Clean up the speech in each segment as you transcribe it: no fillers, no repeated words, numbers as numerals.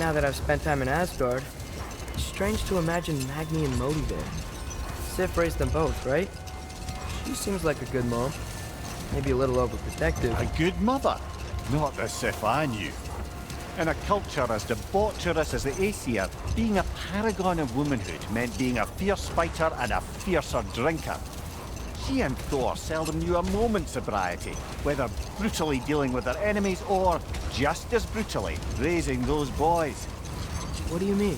now that I've spent time in Asgard, it's strange to imagine Magni and Modi there. Sif raised them both, right? She seems like a good mom. Maybe a little overprotective. A good mother? Not the Sif I knew. In a culture as debaucherous as the Aesir, being a paragon of womanhood meant being a fierce fighter and a fiercer drinker. She and Thor seldom knew a moment's sobriety, whether brutally dealing with their enemies or, just as brutally, raising those boys. What do you mean?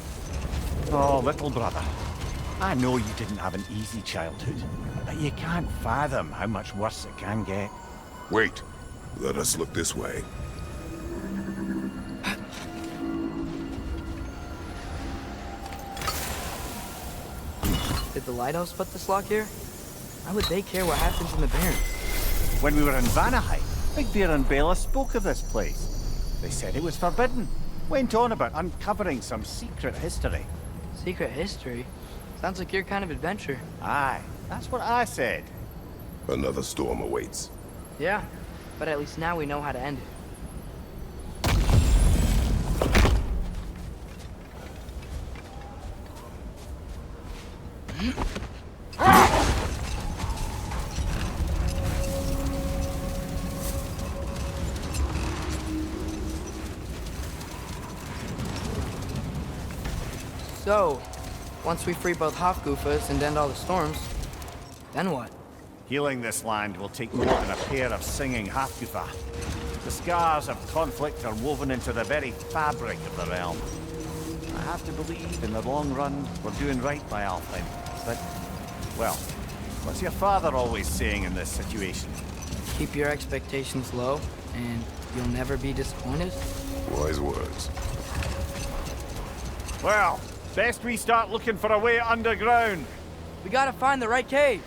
Oh, little brother. I know you didn't have an easy childhood, but you can't fathom how much worse it can get. Wait. Let us look this way. Did the Lighthouse put this lock here? Why would they care what happens in the Barrens? When we were in Vanaheim, Big Bear and Bella spoke of this place. They said it was forbidden. Went on about uncovering some secret history. Secret history? Sounds like your kind of adventure. Aye, that's what I said. Another storm awaits. Yeah, but at least now we know how to end it. So, once we free both Hofgufas and end all the storms, then what? Healing this land will take more than a pair of singing Hafgufa. The scars of conflict are woven into the very fabric of the realm. I have to believe, in the long run, we're doing right by Alfheim. But, well, what's your father always saying in this situation? Keep your expectations low, and you'll never be disappointed? Wise words. Well, best we start looking for a way underground. We gotta find the right cave!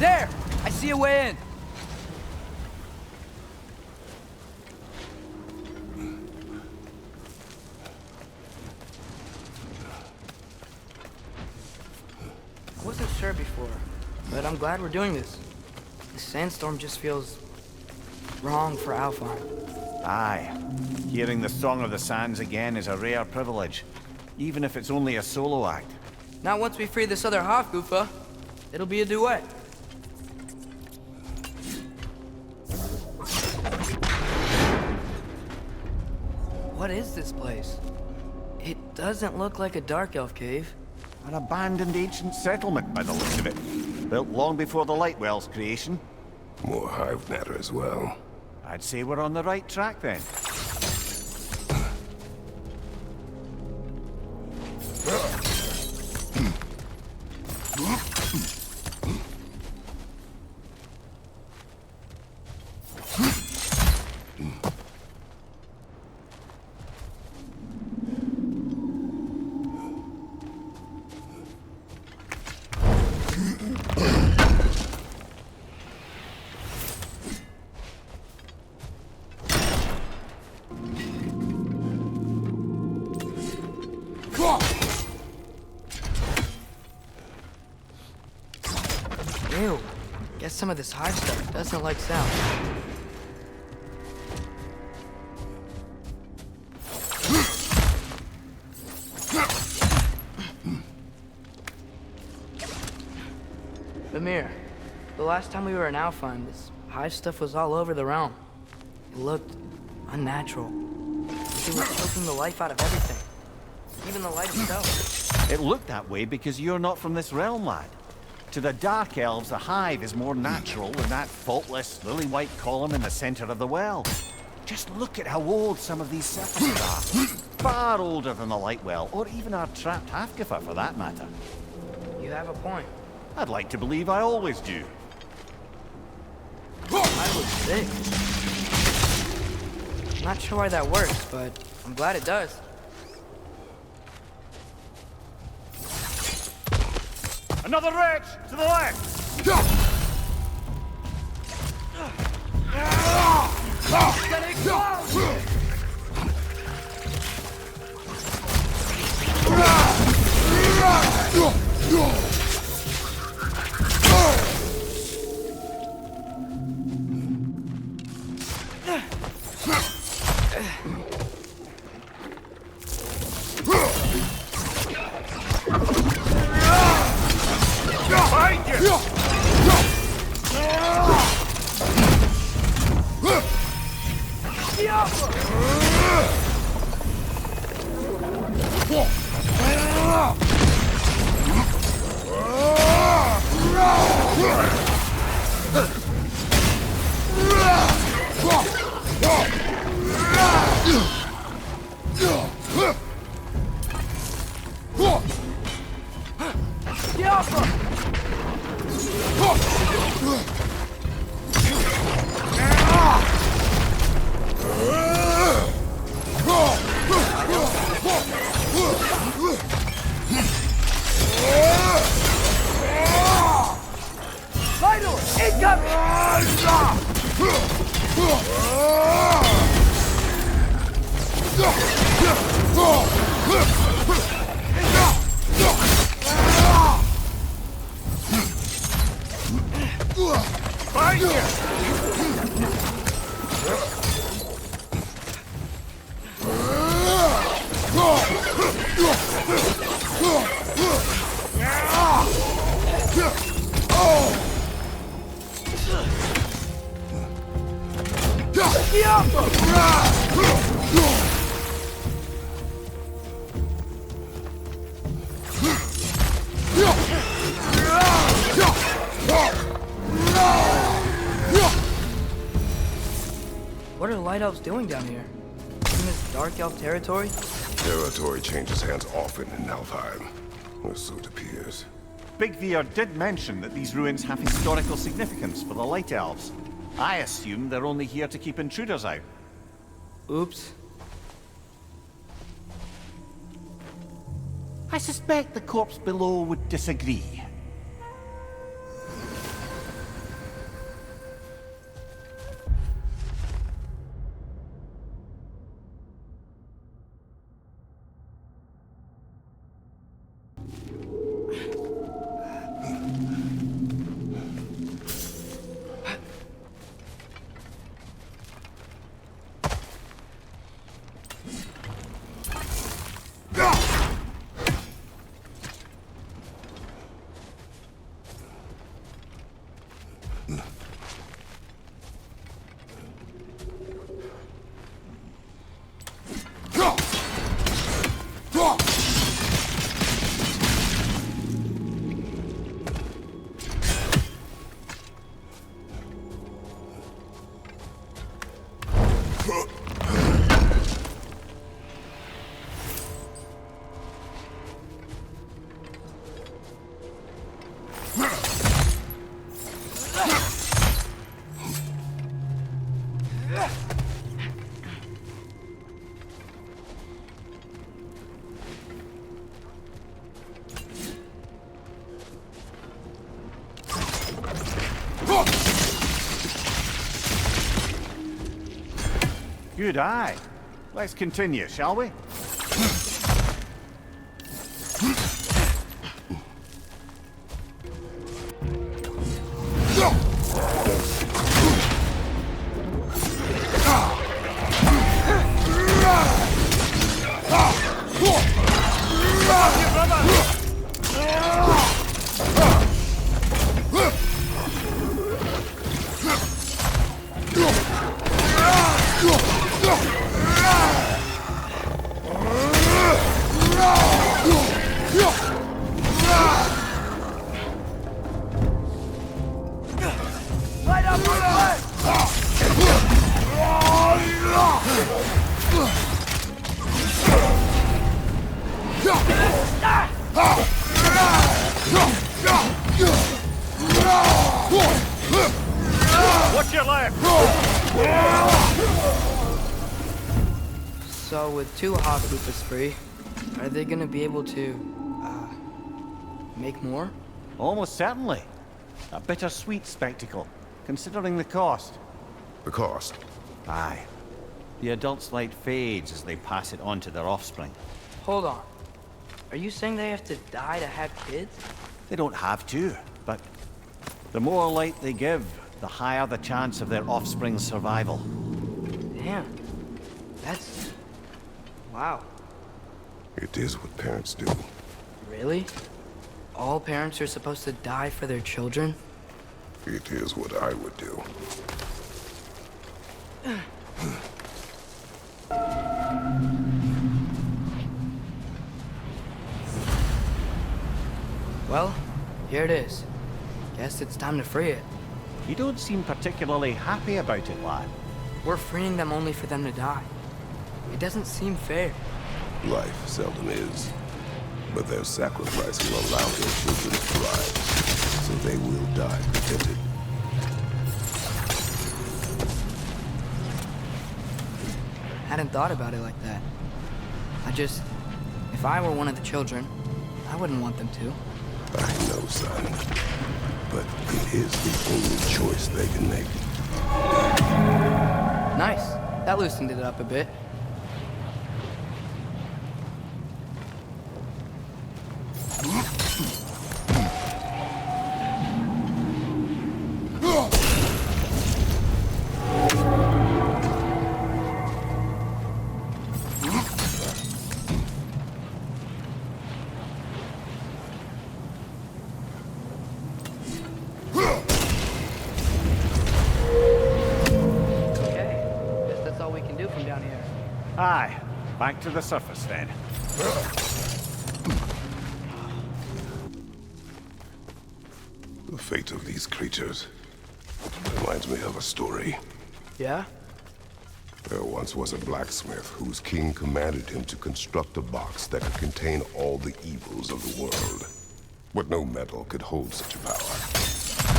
There! I see a way in! I wasn't sure before, but I'm glad we're doing this. This sandstorm just feels wrong for Alfheim. Aye. Hearing the Song of the Sands again is a rare privilege, even if it's only a solo act. Not once we free this other Hofgufa. It'll be a duet. What is this place? It doesn't look like a Dark Elf cave. An abandoned ancient settlement by the looks of it. Built long before the Lightwell's creation. More hive matter as well. I'd say we're on the right track then. Ew. Guess some of this hive stuff doesn't like sound. Mimir, the last time we were in Alfheim, this hive stuff was all over the realm. It looked unnatural. It was choking the life out of everything. Even the light itself. It looked that way because you're not from this realm, lad. To the Dark Elves, the hive is more natural than that faultless, lily-white column in the center of the well. Just look at how old some of these surfaces are. Far older than the Lightwell, or even our trapped Hafgufa for that matter. You have a point. I'd like to believe I always do. I was sick. Not sure why that works, but I'm glad it does. Another wretch! To the left! Get it What are Light Elves doing down here? In this Dark Elf territory? Territory changes hands often in Alfheim, or so it appears. Big Veer did mention that these ruins have historical significance for the Light Elves. I assume they're only here to keep intruders out. Oops. I suspect the corpse below would disagree. Good eye. Let's continue, shall we? Watch your left! So with two Hawkloopers free, are they gonna be able to, make more? Almost certainly. A bittersweet spectacle, considering the cost. The cost? Aye. The adult's light fades as they pass it on to their offspring. Hold on. Are you saying they have to die to have kids? They don't have to, but the more light they give, the higher the chance of their offspring's survival. Damn. That's... wow. It is what parents do. Really? All parents are supposed to die for their children? It is what I would do. Well, here it is. Guess it's time to free it. You don't seem particularly happy about it, lad. We're freeing them only for them to die. It doesn't seem fair. Life seldom is. But their sacrifice will allow their children to thrive. So they will die contented. Hadn't thought about it like that. If I were one of the children, I wouldn't want them to. I know, son. But it is the only choice they can make. Nice. That loosened it up a bit. Aye. Back to the surface, then. The fate of these creatures reminds me of a story. Yeah? There once was a blacksmith whose king commanded him to construct a box that could contain all the evils of the world. But no metal could hold such a power.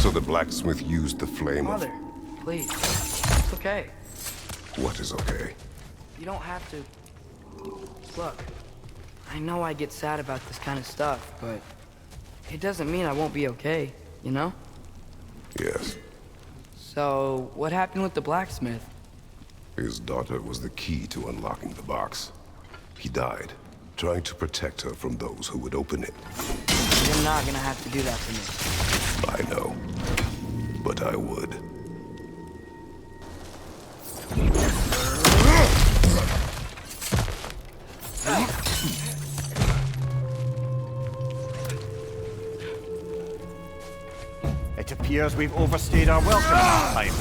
So the blacksmith used the flame Mother, please. It's okay. What is okay? You don't have to... Look, I know I get sad about this kind of stuff, but it doesn't mean I won't be okay, you know? Yes. So, what happened with the blacksmith? His daughter was the key to unlocking the box. He died, trying to protect her from those who would open it. You're not gonna have to do that to me. I know, but I would. It appears we've overstayed our welcome this time.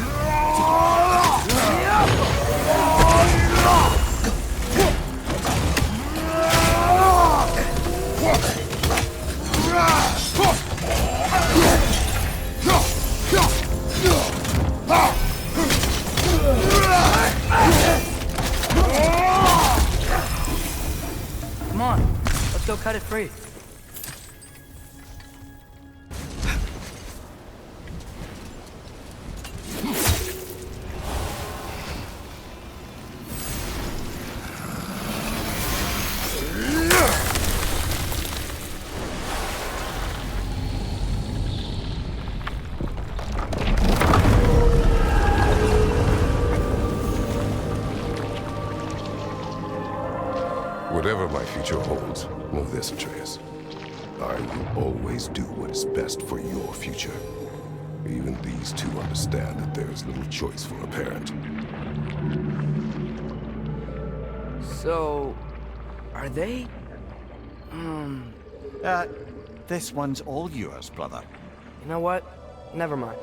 Come on, let's go cut it free. Whatever my future holds, know this, Atreus. I will always do what is best for your future. Even these two understand that there is little choice for a parent. So... are they... This one's all yours, brother. You know what? Never mind.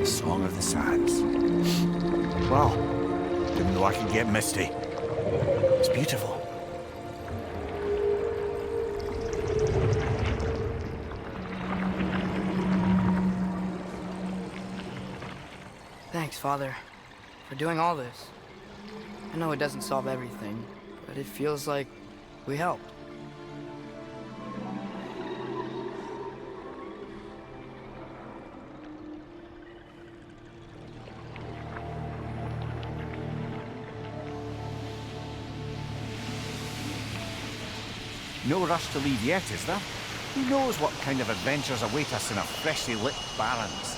Song of the Sands. Wow. Didn't know I could get misty. It's beautiful. Thanks, Father, for doing all this. I know it doesn't solve everything, but it feels like we helped. No rush to leave yet, is there? Who knows what kind of adventures await us in our freshly lit barrens?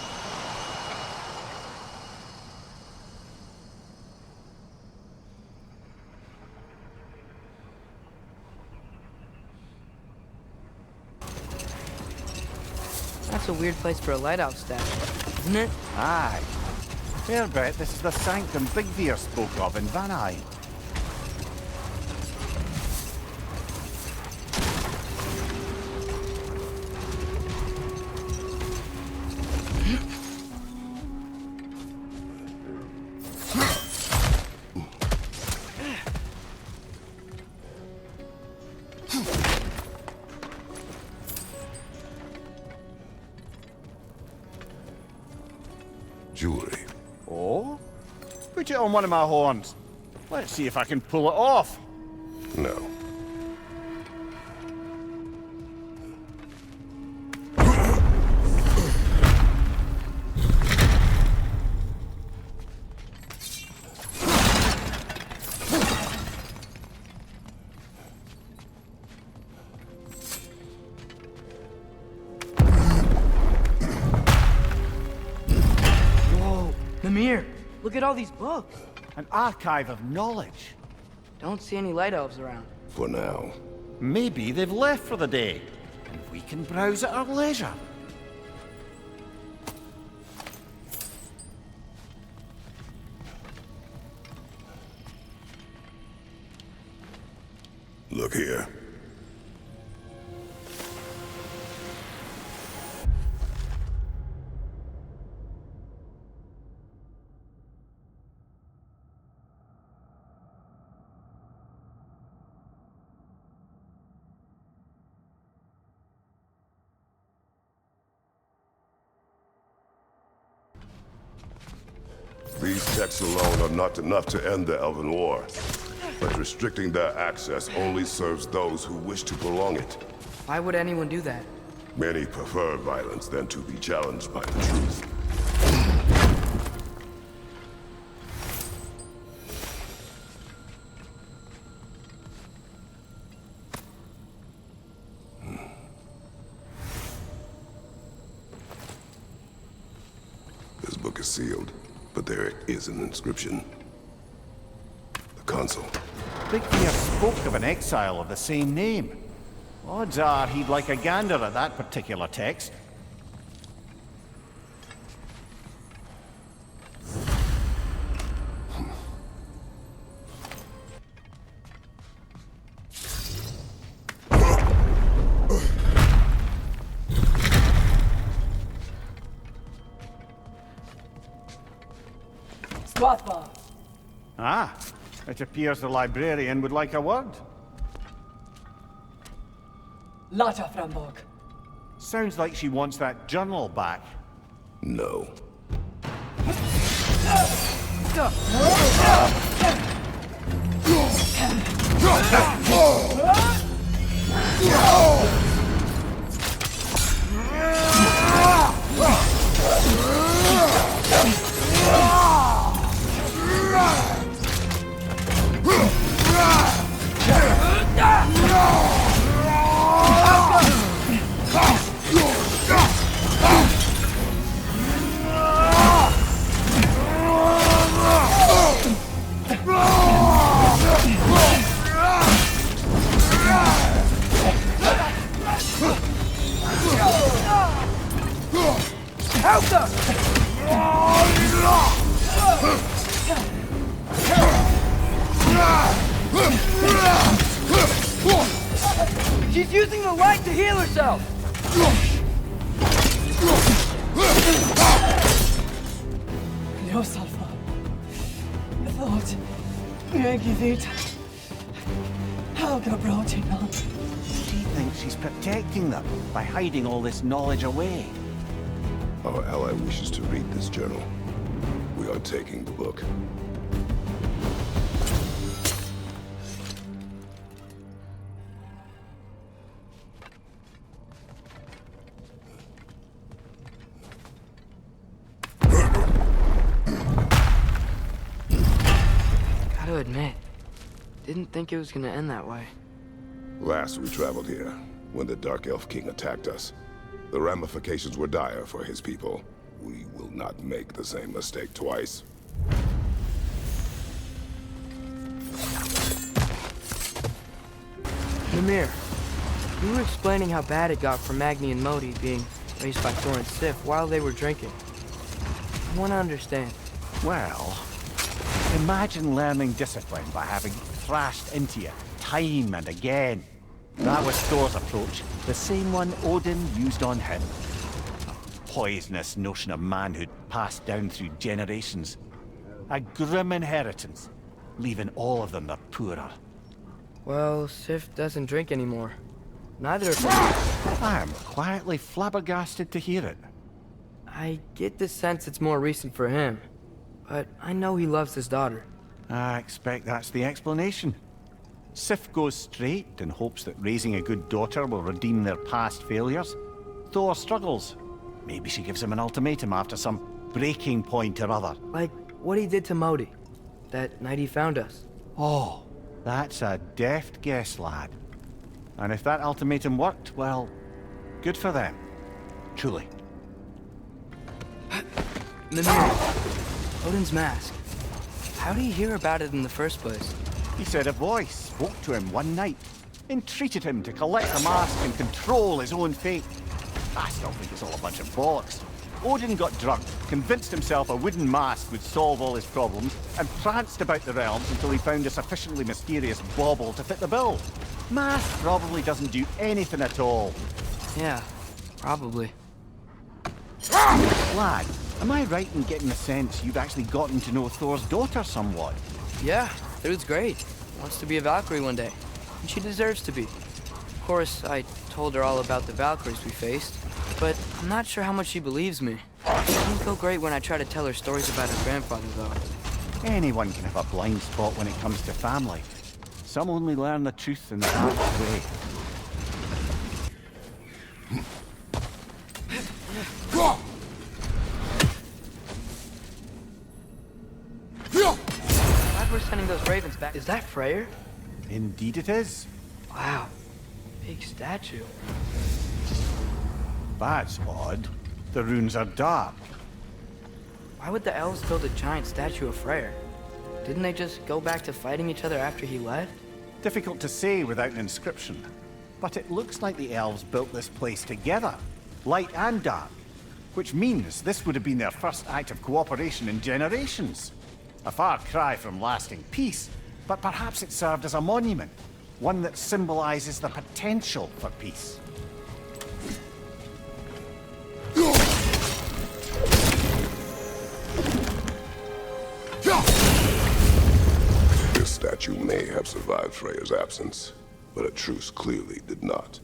That's a weird place for a lighthouse statue, isn't it? Aye. Fair bet this is the sanctum Bigveer spoke of in Van Eye. jewelry. Oh? Put it on one of my horns. Let's see if I can pull it off. No. Whoa, Mimir, look at all these books. An archive of knowledge. Don't see any light elves around. For now. Maybe they've left for the day, and we can browse at our leisure. Look here. These texts alone are not enough to end the Elven War, but restricting their access only serves those who wish to prolong it. Why would anyone do that? Many prefer violence than to be challenged by the truth. This book is sealed, but there is an inscription. The console. Biggear spoke of an exile of the same name. Odds are he'd like a gander at that particular text. Ah, it appears the librarian would like a word. Lata Frambog. Sounds like she wants that journal back. No. She's using the light to heal herself! Ljósalfa. Thought. Megivit. Helga Brotina. She thinks she's protecting them by hiding all this knowledge away. Our ally wishes to read this journal. We are taking the book. Gotta admit, didn't think it was gonna end that way. Last we traveled here, when the Dark Elf King attacked us, the ramifications were dire for his people. We will not make the same mistake twice. Mimir, you were explaining how bad it got for Magni and Modi being raised by Thor and Sif while they were drinking. I want to understand. Well, imagine learning discipline by having thrashed into you time and again. That was Thor's approach, the same one Odin used on him. A poisonous notion of manhood passed down through generations. A grim inheritance, leaving all of them the poorer. Well, Sif doesn't drink anymore. Neither of them. I am quietly flabbergasted to hear it. I get the sense it's more recent for him, but I know he loves his daughter. I expect that's the explanation. Sif goes straight and hopes that raising a good daughter will redeem their past failures. Thor struggles. Maybe she gives him an ultimatum after some breaking point or other. Like what he did to Modi, that night he found us. Oh, that's a deft guess, lad. And if that ultimatum worked, well, good for them. Truly. Mimir, Odin's mask. How did he hear about it in the first place? He said a voice spoke to him one night, entreated him to collect the mask and control his own fate. I still think it's all a bunch of bollocks. Odin got drunk, convinced himself a wooden mask would solve all his problems, and pranced about the realms until he found a sufficiently mysterious bauble to fit the bill. Mask probably doesn't do anything at all. Yeah, probably. Lad, am I right in getting the sense you've actually gotten to know Thor's daughter somewhat? Yeah, dude's great. Wants to be a Valkyrie one day. And she deserves to be. Of course, I told her all about the Valkyries we faced, but I'm not sure how much she believes me. It doesn't go great when I try to tell her stories about her grandfather, though. Anyone can have a blind spot when it comes to family. Some only learn the truth in the hard way. Glad we're sending those ravens back. Is that Freyr? Indeed it is. Wow. Big statue. That's odd. The runes are dark. Why would the elves build a giant statue of Freyr? Didn't they just go back to fighting each other after he left? Difficult to say without an inscription. But it looks like the elves built this place together, light and dark. Which means this would have been their first act of cooperation in generations. A far cry from lasting peace, but perhaps it served as a monument. One that symbolizes the potential for peace. This statue may have survived Freya's absence, but a truce clearly did not.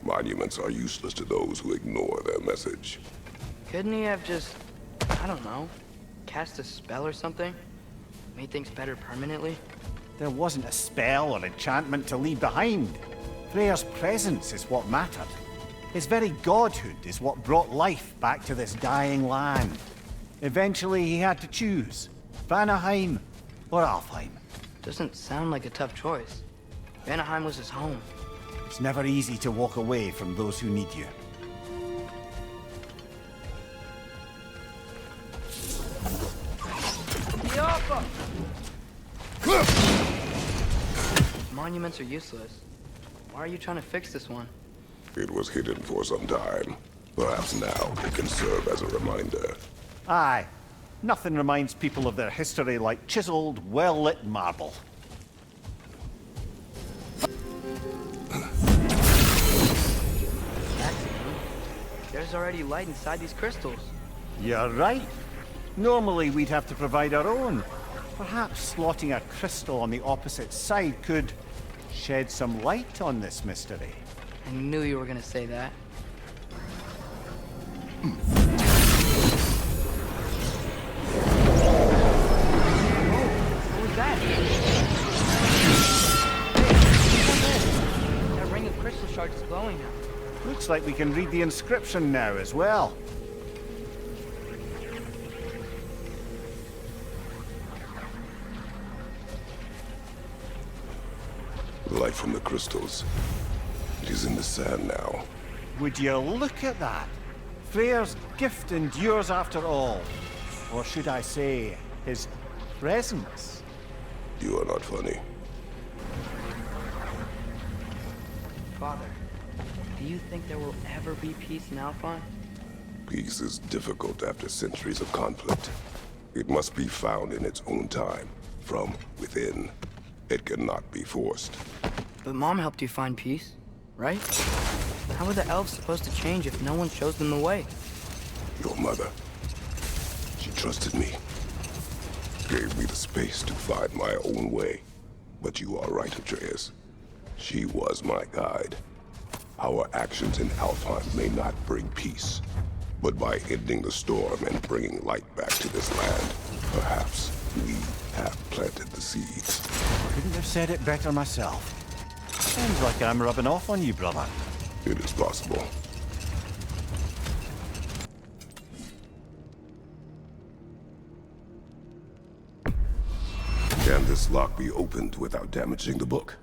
Monuments are useless to those who ignore their message. Couldn't he have just, I don't know, cast a spell or something? Made things better permanently? There wasn't a spell or enchantment to leave behind. Freyr's presence is what mattered. His very godhood is what brought life back to this dying land. Eventually he had to choose, Vanaheim or Alfheim. Doesn't sound like a tough choice. Vanaheim was his home. It's never easy to walk away from those who need you. Monuments are useless. Why are you trying to fix this one? It was hidden for some time. Perhaps now it can serve as a reminder. Aye. Nothing reminds people of their history like chiseled, well-lit marble. There's already light inside these crystals. You're right. Normally we'd have to provide our own. Perhaps slotting a crystal on the opposite side could shed some light on this mystery. I knew you were gonna say that. What was that? That ring of crystal shards is glowing now. Looks like we can read the inscription now as well. Light from the crystals. It is in the sand now. Would you look at that? Freyr's gift endures after all. Or should I say, his presence? You are not funny. Father, do you think there will ever be peace in Alphon? Peace is difficult after centuries of conflict. It must be found in its own time, from within. It cannot be forced. But Mom helped you find peace, right? How are the elves supposed to change if no one shows them the way? Your mother. She trusted me. Gave me the space to find my own way. But you are right, Atreus. She was my guide. Our actions in Alfheim may not bring peace, But by ending the storm and bringing light back to this land, perhaps we have planted the seeds. Couldn't have said it better myself. Sounds like I'm rubbing off on you, brother. It is possible. Can this lock be opened without damaging the book?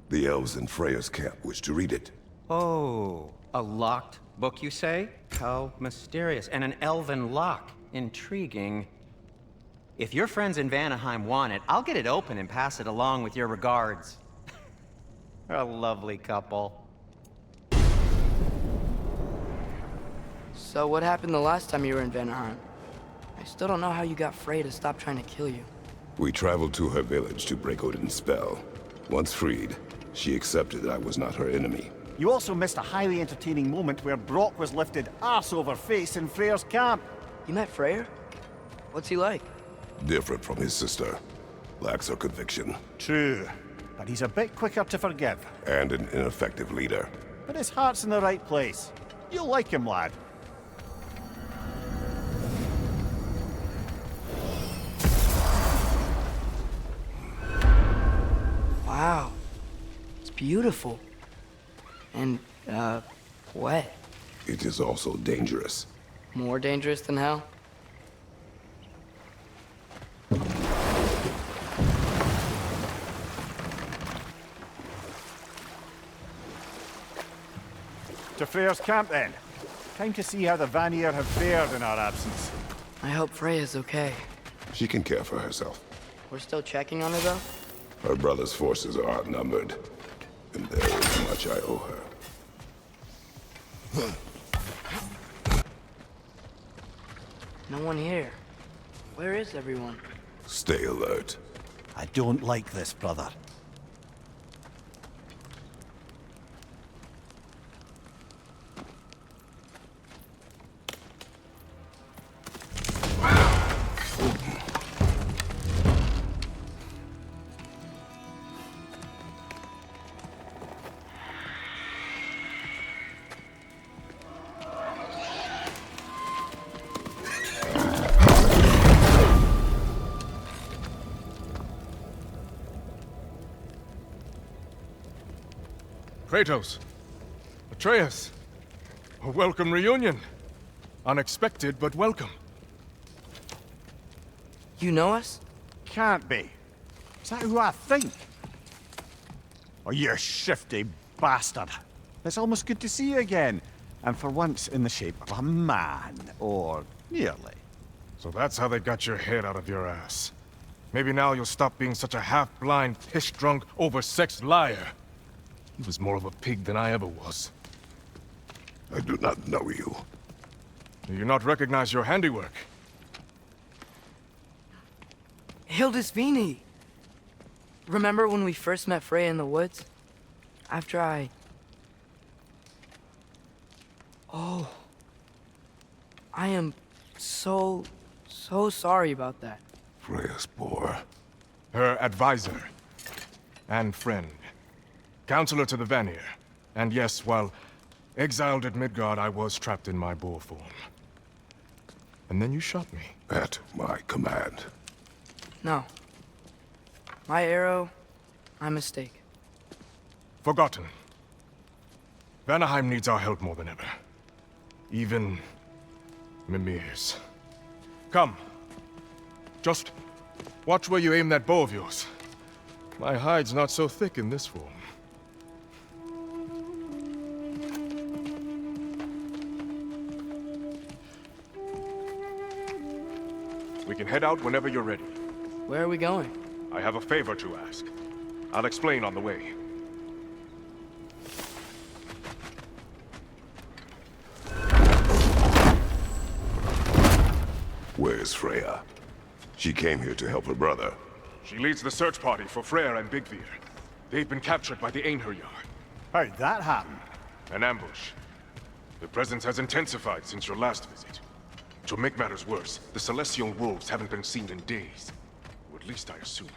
The elves in Freya's camp wish to read it. Oh, a locked book, you say? How mysterious. And an elven lock. Intriguing. If your friends in Vanaheim want it, I'll get it open and pass it along with your regards. A lovely couple. So what happened the last time you were in Vanaheim? I still don't know how you got Frey to stop trying to kill you. We traveled to her village to break Odin's spell. Once freed, she accepted that I was not her enemy. You also missed a highly entertaining moment where Brock was lifted arse over face in Freyr's camp. You met Freyr? What's he like? Different from his sister. Lacks her conviction. True, but he's a bit quicker to forgive. And an ineffective leader. But his heart's in the right place. You'll like him, lad. Wow. It's beautiful. And, wet. It is also dangerous. More dangerous than hell? To Freyr's camp, then. Time to see how the Vanir have fared in our absence. I hope Freya's okay. She can care for herself. We're still checking on her, though? Her brother's forces are outnumbered, and there is much I owe her. No one here. Where is everyone? Stay alert. I don't like this, brother. Kratos, Atreus, a welcome reunion. Unexpected, but welcome. You know us? Can't be. Is that who I think? Oh, you shifty bastard. It's almost good to see you again. And for once in the shape of a man, or nearly. So that's how they got your head out of your ass. Maybe now you'll stop being such a half-blind, piss-drunk, oversexed liar. He was more of a pig than I ever was. I do not know you. Do you not recognize your handiwork? Hildisvini! Remember when we first met Freya in the woods? After I... Oh. I am so sorry about that. Freya's poor. Her advisor. And friend. Counselor to the Vanir. And yes, while exiled at Midgard, I was trapped in my boar form. And then you shot me. At my command. No. My arrow, my mistake. Forgotten. Vanaheim needs our help more than ever. Even Mimir's. Come. Just watch where you aim that bow of yours. My hide's not so thick in this form. We can head out whenever you're ready. Where are we going? I have a favor to ask. I'll explain on the way. Where's Freya? She came here to help her brother. She leads the search party for Freyr and Bigvir. They've been captured by the Einherjar. How'd that happen? An ambush. The presence has intensified since your last visit. To make matters worse, the Celestial Wolves haven't been seen in days. Or at least I assume.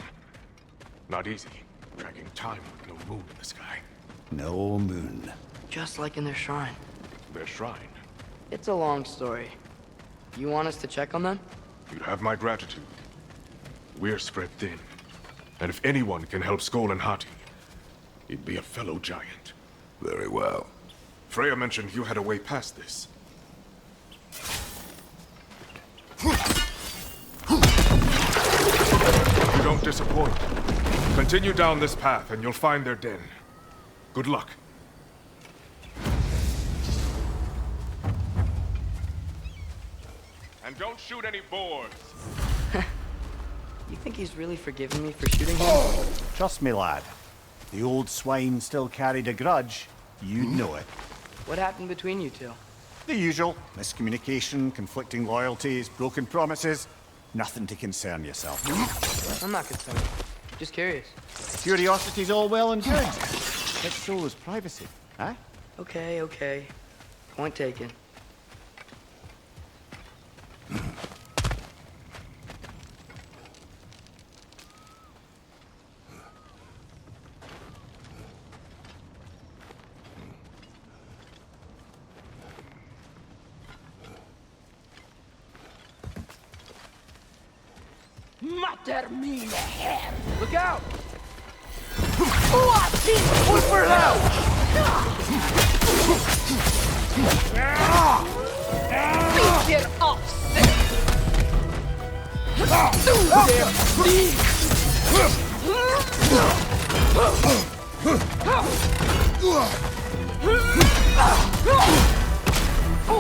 Not easy, tracking time with no moon in the sky. No moon. Just like in their shrine. Their shrine. It's a long story. You want us to check on them? You have my gratitude. We're spread thin. And if anyone can help Skoll and Hati, it'd be a fellow giant. Very well. Freya mentioned you had a way past this. You don't disappoint. Continue down this path and you'll find their den. Good luck. And don't shoot any boars. You think he's really forgiven me for shooting him? Trust me, lad. The old swine still carried a grudge. You'd know it. What happened between you two? The usual. Miscommunication, conflicting loyalties, broken promises. Nothing to concern yourself. I'm not concerned. Just curious. Curiosity's all well and good. But so is privacy, huh? Okay, okay. Point taken. Mater mine her! Look out! Push for now! Beat your offset!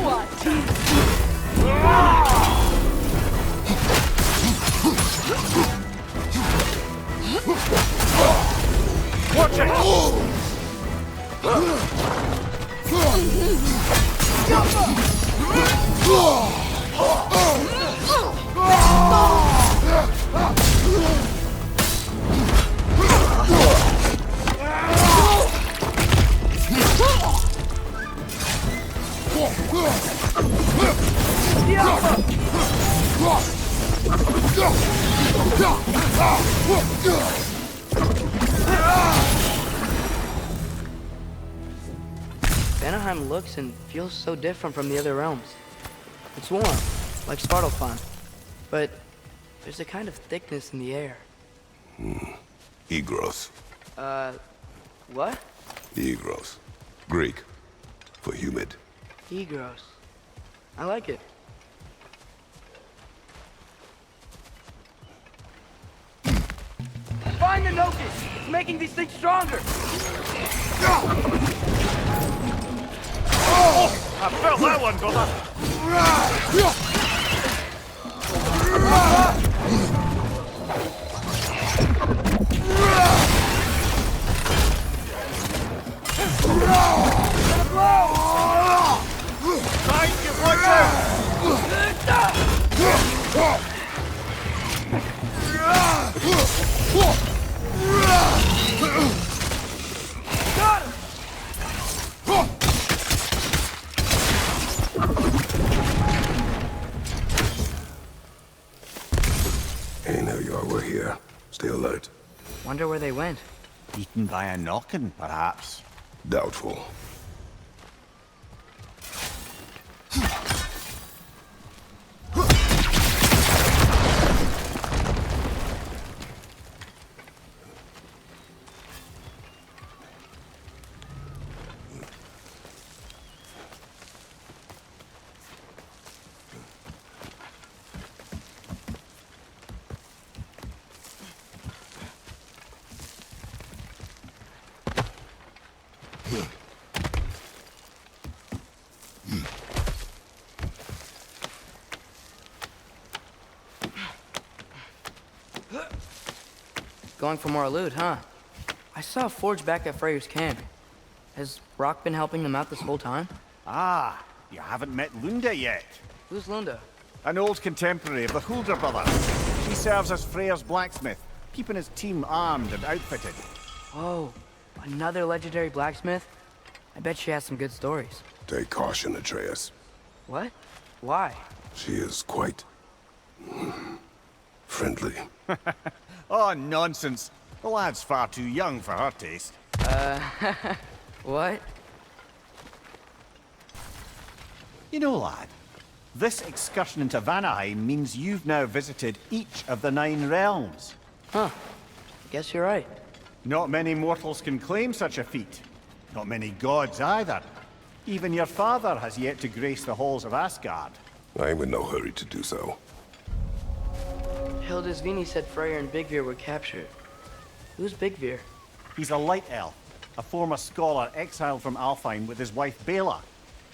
Watch it! Vanaheim looks and feels so different from the other realms. It's warm, like Svartalfheim, but there's a kind of thickness in the air. Egros. What? Egros. Greek. For humid. Egros. I like it. Find the Nokus! It's making these things stronger! I felt that one, brother! Thank you, Got him! Hey, now y'all were here. Stay alert. Wonder where they went. Eaten by a knockin', perhaps. Doubtful. Going for more loot, huh? I saw a forge back at Freyr's camp. Has Rock been helping them out this whole time? Ah, you haven't met Lunda yet. Who's Lunda? An old contemporary of the Hulder brothers. She serves as Freyr's blacksmith, keeping his team armed and outfitted. Oh, another legendary blacksmith? I bet she has some good stories. Take caution, Atreus. What? Why? She is quite... friendly. Oh, nonsense. The lad's far too young for her taste. What? You know, lad, this excursion into Vanaheim means you've now visited each of the 9 realms. Huh. Guess you're right. Not many mortals can claim such a feat. Not many gods either. Even your father has yet to grace the halls of Asgard. I'm in no hurry to do so. Hildisvini said Freyr and Bigvir were captured. Who's Bigvir? He's a light elf, a former scholar exiled from Alfheim with his wife Bela.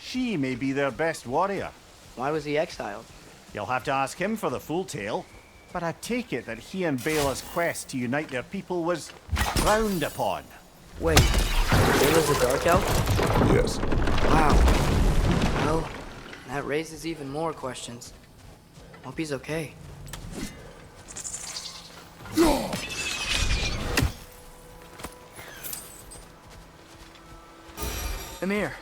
She may be their best warrior. Why was he exiled? You'll have to ask him for the full tale. But I take it that he and Bela's quest to unite their people was frowned upon. Wait, Bela's a dark elf? Yes. Wow. Well, that raises even more questions. Hope he's okay. Emir,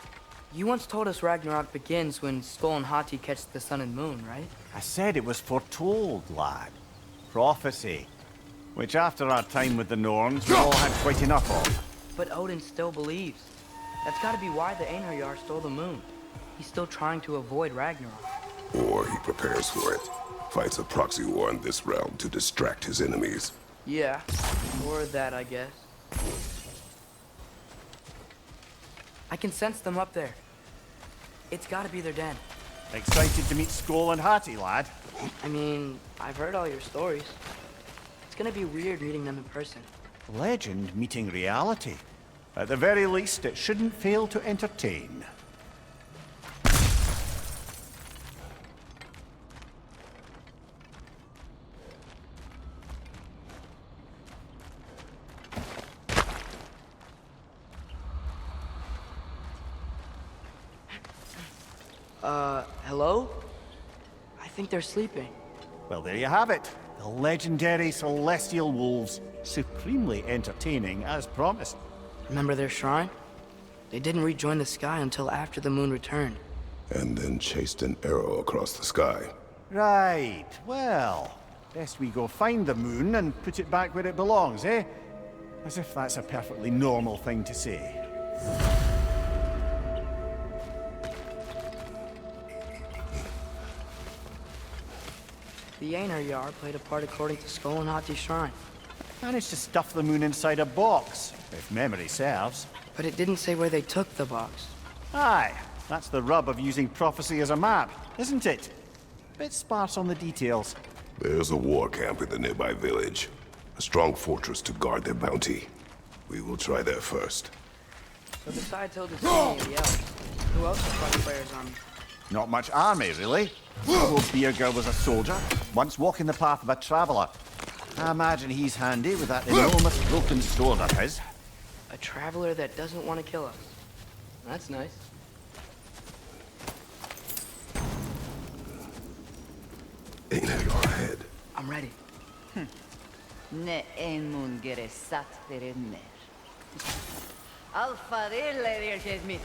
you once told us Ragnarok begins when Skoll and Hati catch the sun and moon, right? I said it was foretold, lad. Prophecy. Which after our time with the Norns, we all had quite enough of. But Odin still believes. That's gotta be why the Einherjar stole the moon. He's still trying to avoid Ragnarok. Or he prepares for it. Fights a proxy war in this realm to distract his enemies. Yeah, or that, I guess. I can sense them up there. It's gotta be their den. Excited to meet Skoll and Hati, lad? I mean, I've heard all your stories. It's gonna be weird meeting them in person. Legend meeting reality. At the very least, it shouldn't fail to entertain. Hello? I think they're sleeping. Well, there you have it. The legendary celestial wolves. Supremely entertaining, as promised. Remember their shrine? They didn't rejoin the sky until after the moon returned. And then chased an arrow across the sky. Right. Well, best we go find the moon and put it back where it belongs, eh? As if that's a perfectly normal thing to say. The Einherjar played a part according to Skoll and Hati's shrine. Managed to stuff the moon inside a box, if memory serves. But it didn't say where they took the box. Aye, that's the rub of using prophecy as a map, isn't it? Bit sparse on the details. There's a war camp in the nearby village. A strong fortress to guard their bounty. We will try there first. So besides Hildisvini and the elves, who else was fighting Freyr's army? Not much army, really. Although Birger was a soldier, once walking the path of a traveler. I imagine he's handy with that enormous broken sword of his. A traveler that doesn't want to kill us. That's nice. Einherjar ahead. I'm ready. Ne en mun gere satt mer. Alfa yrket mitt.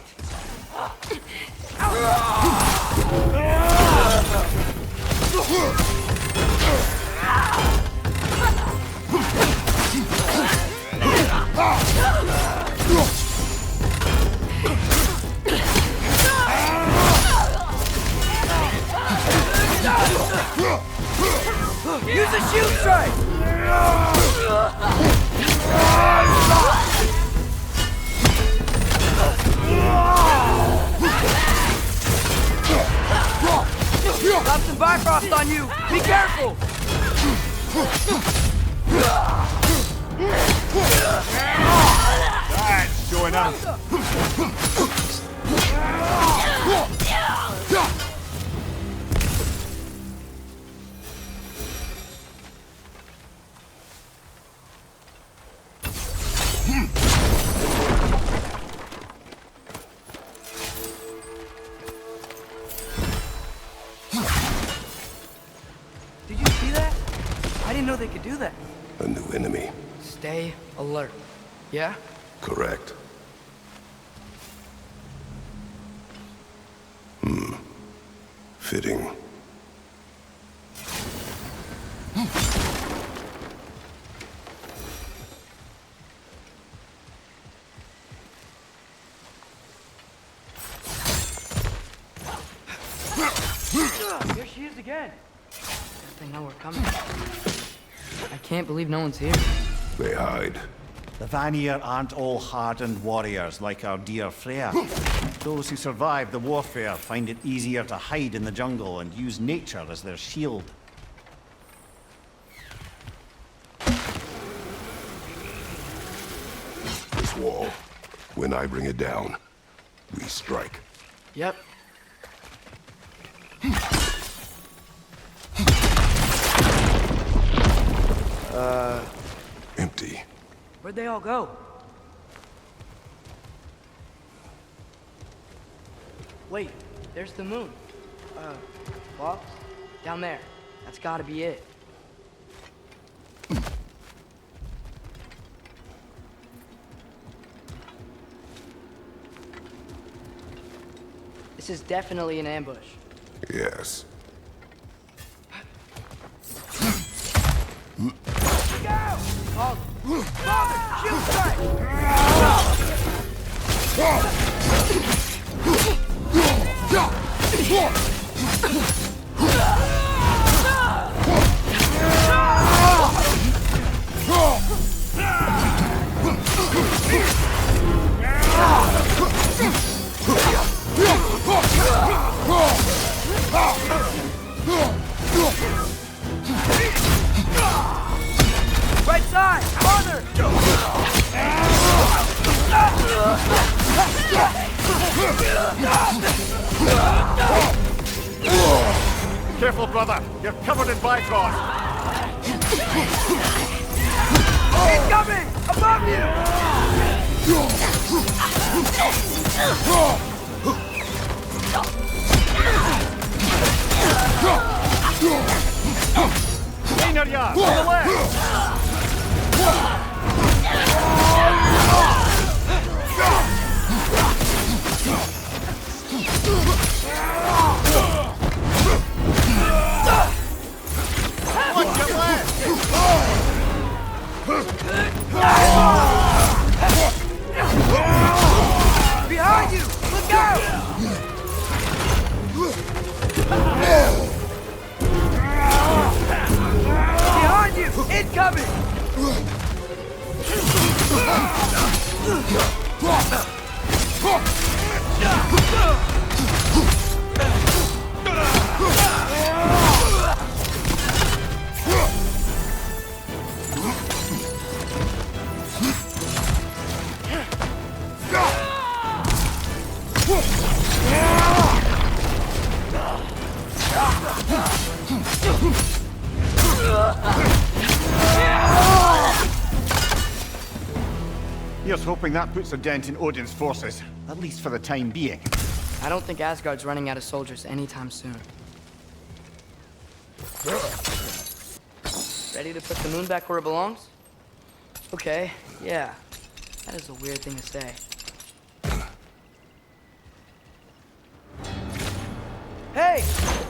Use a shield strike! Got some Bifrost on you! Be careful! That's showing up. Did you see that? I didn't know they could do that. A new enemy. Stay alert. Yeah? Correct. Fitting. she is again. They know we're coming. I can't believe no one's here. They hide. The Vanir aren't all hardened warriors like our dear Freya. Those who survive the warfare find it easier to hide in the jungle and use nature as their shield. This wall. When I bring it down, we strike. Yep. Empty. Where'd they all go? Wait, there's the moon. Box? Down there. That's gotta be it. This is definitely an ambush. Yes. Go! Father, shoot strike! Right side! Father! Careful, brother. You're covered in Bifrost. He's coming! Above you! Einarja, to the left! Watch your left! Behind you! Look out! Behind you! Incoming! Here's hoping that puts a dent in Odin's forces, at least for the time being. I don't think Asgard's running out of soldiers anytime soon. Ready to put the moon back where it belongs? Okay, yeah. That is a weird thing to say. Hey!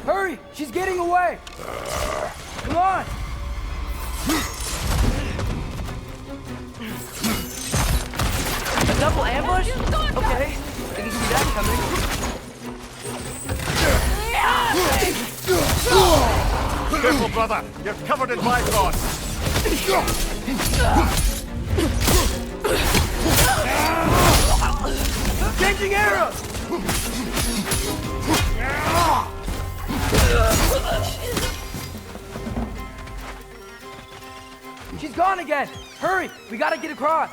Hurry! She's getting away! Come on! A double ambush? Okay. Didn't see that coming. Careful, brother. You're covered in Bifrost. Changing arrows! She's gone again! Hurry! We gotta get across!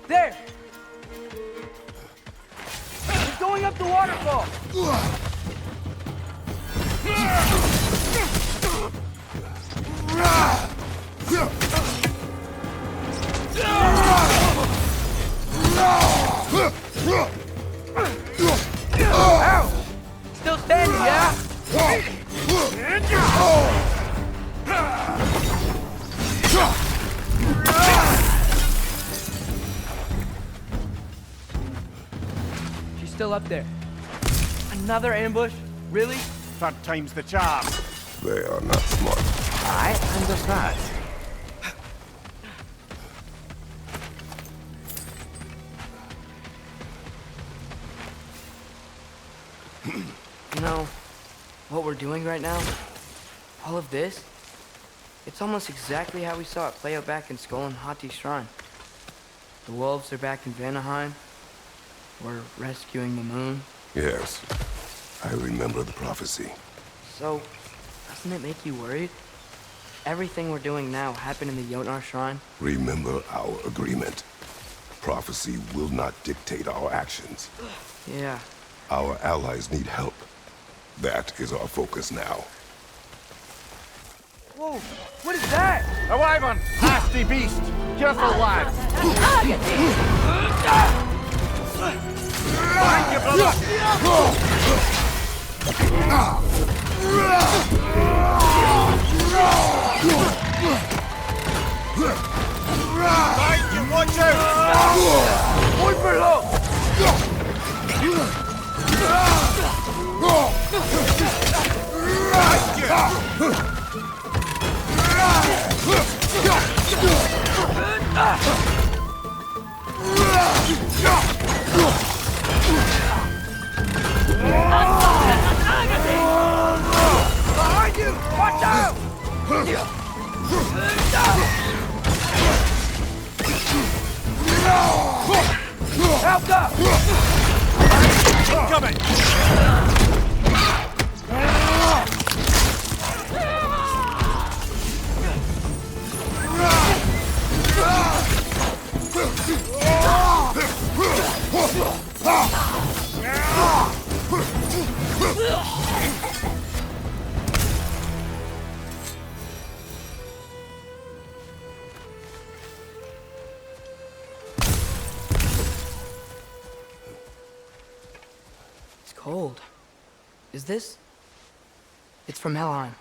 There! He's going up the waterfall! Ow! Still standing, yeah? She's still up there. Another ambush? Really? Third time's the charm. They are not smart. I understand. You know, what we're doing right now, all of this, it's almost exactly how we saw it play out back in Skull and Hati's shrine. The wolves are back in Vanaheim. We're rescuing the moon. Yes, I remember the prophecy. So, doesn't it make you worried? Everything we're doing now happened in the Jotnar shrine. Remember our agreement. Prophecy will not dictate our actions. Yeah. Our allies need help. That is our focus now. Whoa, what is that? A wyvern! Nasty beast! Careful, lad! Behind you, brother! Behind you, watch out! Hold for low! Behind you! Watch out! Help up! Incoming! It's cold. Is this? It's from Helheim.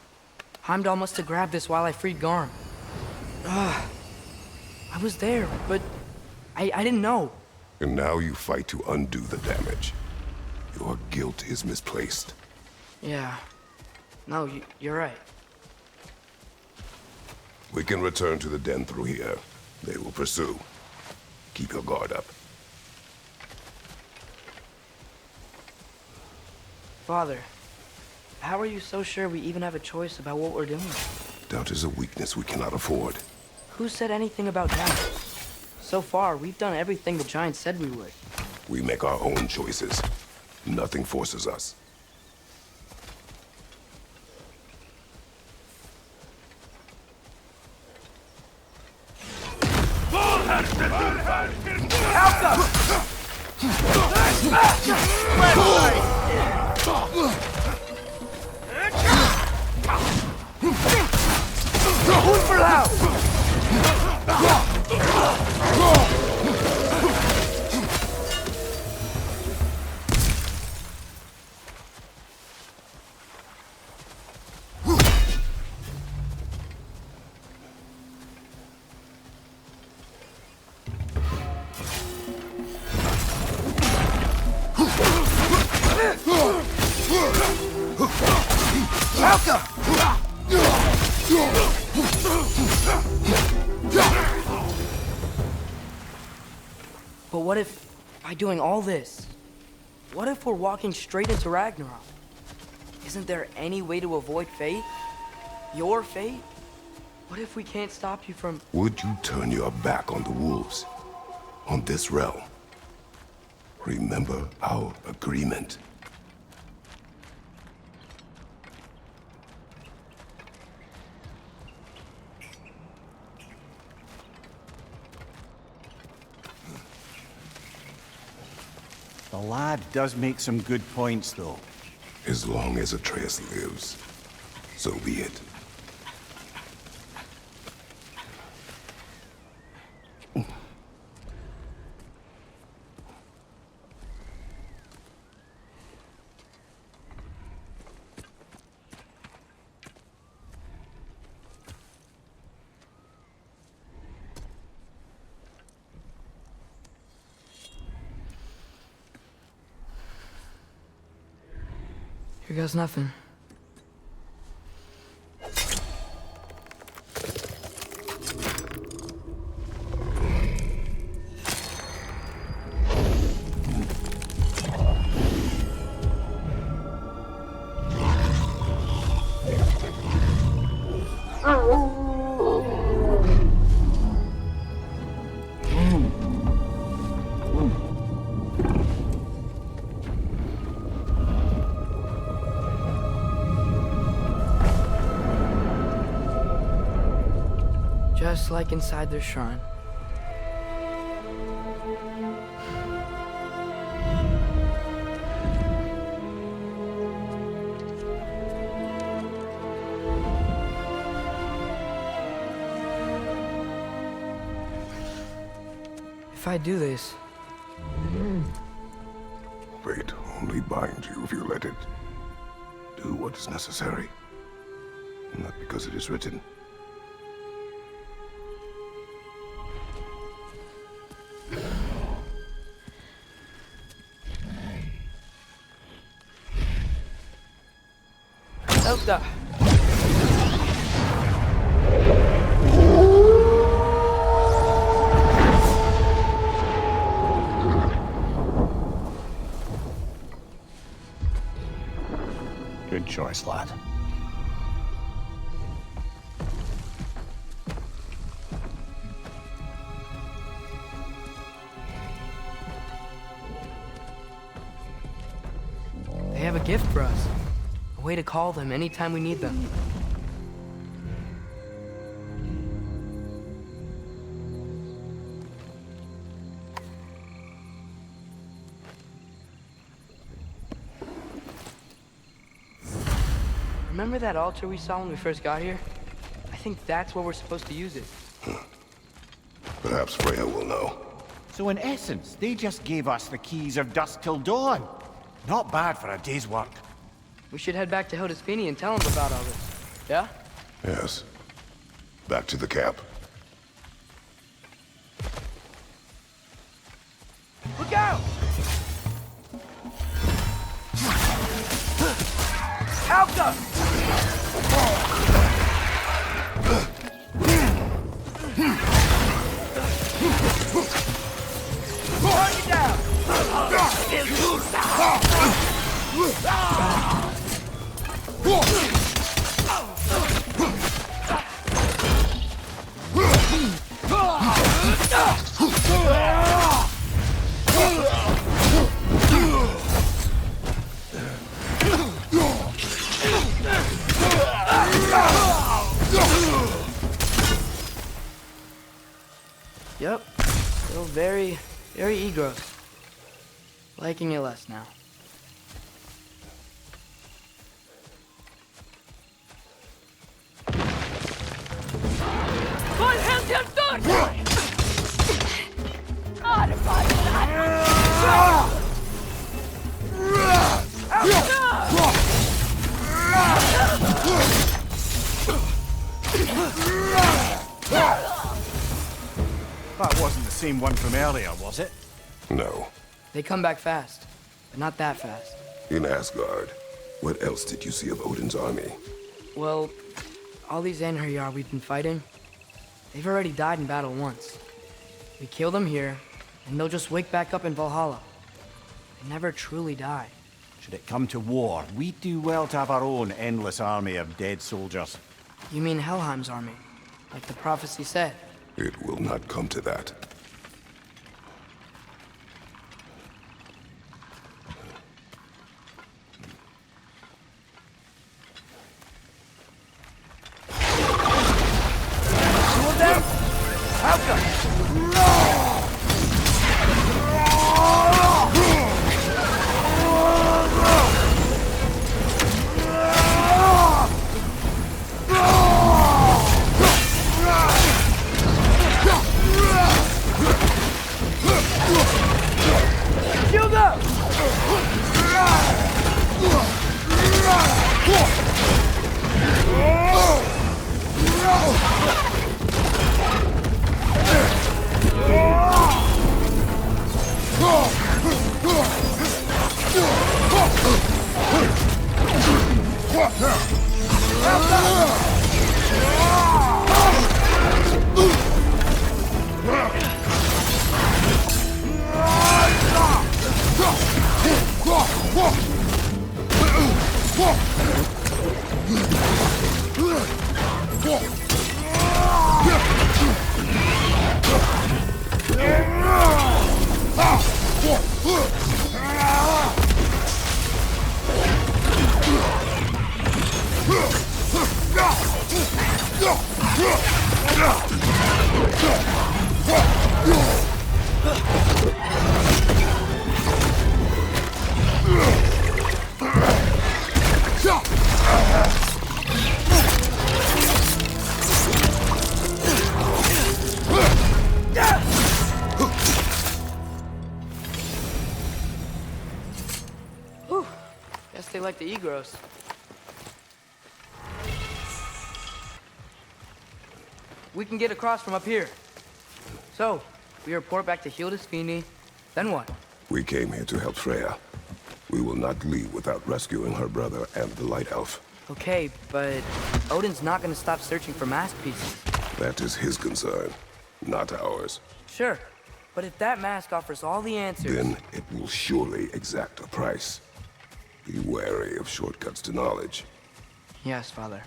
Heimdall must have grabbed this while I freed Garm. I was there, but I didn't know. And now you fight to undo the damage. Your guilt is misplaced. Yeah. No, you're right. We can return to the den through here. They will pursue. Keep your guard up. Father, how are you so sure we even have a choice about what we're doing? Doubt is a weakness we cannot afford. Who said anything about doubt? So far, we've done everything the Giants said we would. We make our own choices. Nothing forces us. But what if, by doing all this, what if we're walking straight into Ragnarok? Isn't there any way to avoid fate? Your fate? What if we can't stop you from... Would you turn your back on the wolves? On this realm? Remember our agreement. The lad does make some good points, though. As long as Atreus lives, so be it. Here goes nothing. Just like inside their shrine. If I do this, Fate only binds you if you let it do what is necessary. Not because it is written. Elsa! Good choice, lad. They have a gift for us. A way to call them anytime we need them. Remember that altar we saw when we first got here? I think that's where we're supposed to use it. Perhaps Freya will know. So in essence, they just gave us the keys of dusk till dawn. Not bad for a day's work. We should head back to Hildesfini and tell them about all this. Yeah? Yes. Back to the camp. Look out! Alka! Target down! Yep. Still very egros. Liking it less now. Vad hände då? That wasn't the same one from earlier, was it? No. They come back fast, but not that fast. In Asgard, what else did you see of Odin's army? Well, all these Einherjar we've been fighting, they've already died in battle once. We kill them here, and they'll just wake back up in Valhalla. They never truly die. Should it come to war, we'd do well to have our own endless army of dead soldiers. You mean Helheim's army, like the prophecy said? It will not come to that. Two of them? Alka! Guess they like to eat gross. We can get across from up here. So, we report back to Hildisvini, then what? We came here to help Freya. We will not leave without rescuing her brother and the Light Elf. Okay, but Odin's not gonna stop searching for mask pieces. That is his concern, not ours. Sure, but if that mask offers all the answers... Then it will surely exact a price. Be wary of shortcuts to knowledge. Yes, Father.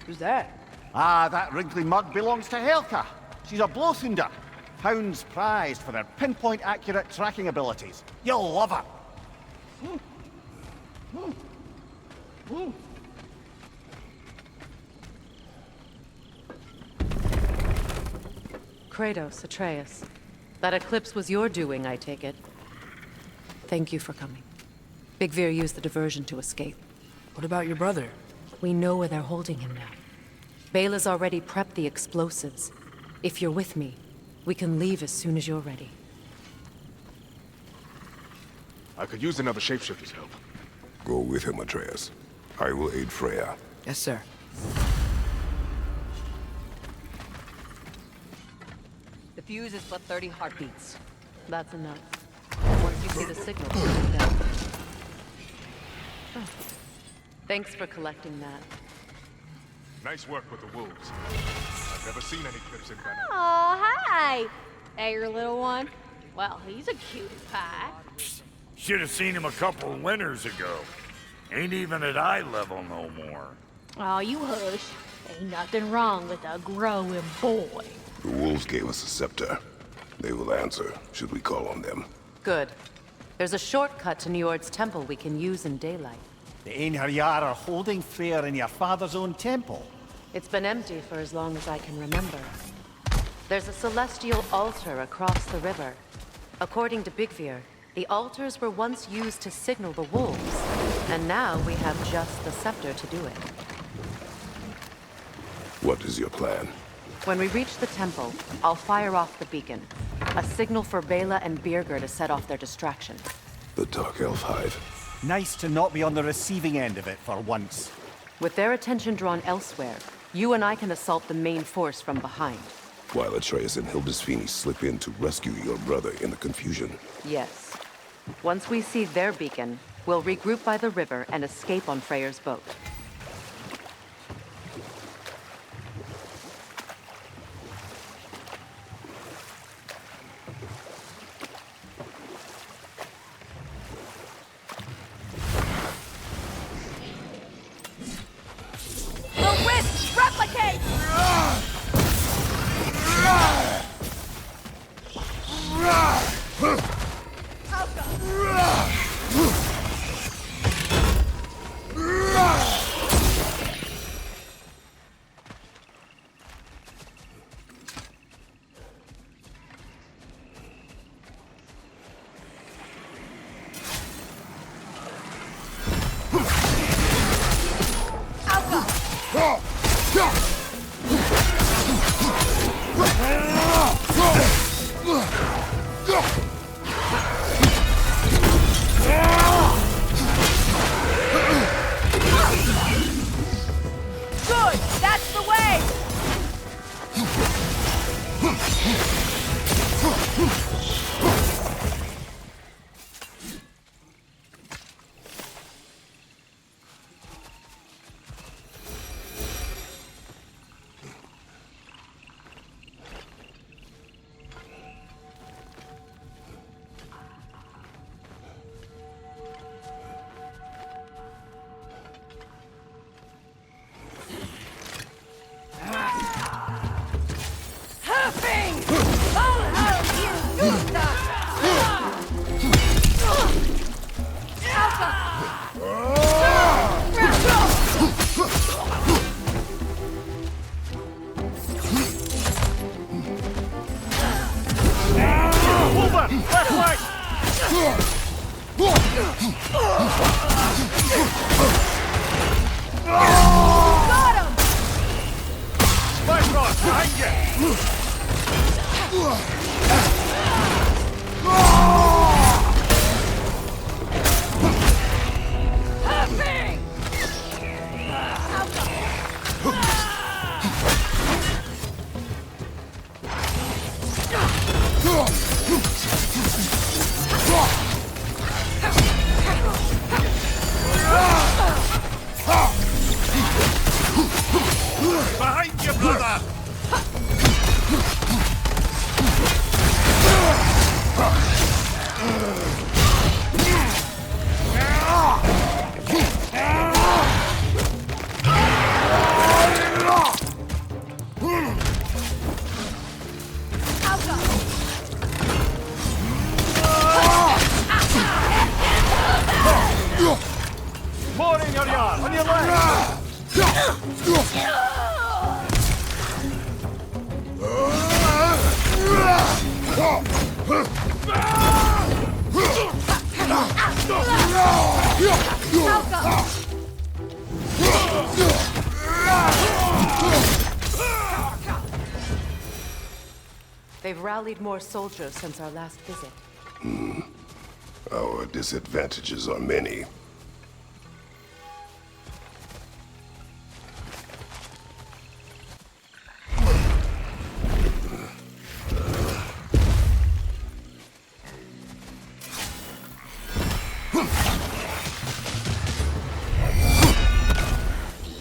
Who's that? Ah, that wrinkly mug belongs to Helka. She's a Blothunder. Hounds prized for their pinpoint accurate tracking abilities. You'll love her. Kratos, Atreus. That eclipse was your doing, I take it. Thank you for coming. Big Veer used the diversion to escape. What about your brother? We know where they're holding him now. Bela's already prepped the explosives. If you're with me, we can leave as soon as you're ready. I could use another shapeshifter's help. Go with him, Atreus. I will aid Freya. Yes, sir. The fuse is but 30 heartbeats. That's enough. Once you see the signal, put it down. Oh. Thanks for collecting that. Nice work with the wolves. I've never seen any clips in Vanna. Oh, hi! Hey, your little one. Well, he's a cutie pie. Should have seen him a couple of winters ago. Ain't even at eye level no more. Oh, you hush. Ain't nothing wrong with a growing boy. The wolves gave us a scepter. They will answer, should we call on them. Good. There's a shortcut to Njord's temple we can use in daylight. The Einherjar are holding Freyr in your father's own temple. It's been empty for as long as I can remember. There's a celestial altar across the river. According to Big Veer, the altars were once used to signal the wolves, and now we have just the scepter to do it. What is your plan? When we reach the temple, I'll fire off the beacon. A signal for Bela and Birgir to set off their distraction. The Dark Elf Hive. Nice to not be on the receiving end of it for once. With their attention drawn elsewhere, you and I can assault the main force from behind. While Atreus and Hildisvini slip in to rescue your brother in the confusion. Yes. Once we see their beacon, we'll regroup by the river and escape on Freyr's boat. The wisps replicate! Alka! Got him! Bifrost, behind you! Happy! Behind you, brother! More in your yard, on your left! They've rallied more soldiers since our last visit. Our disadvantages are many.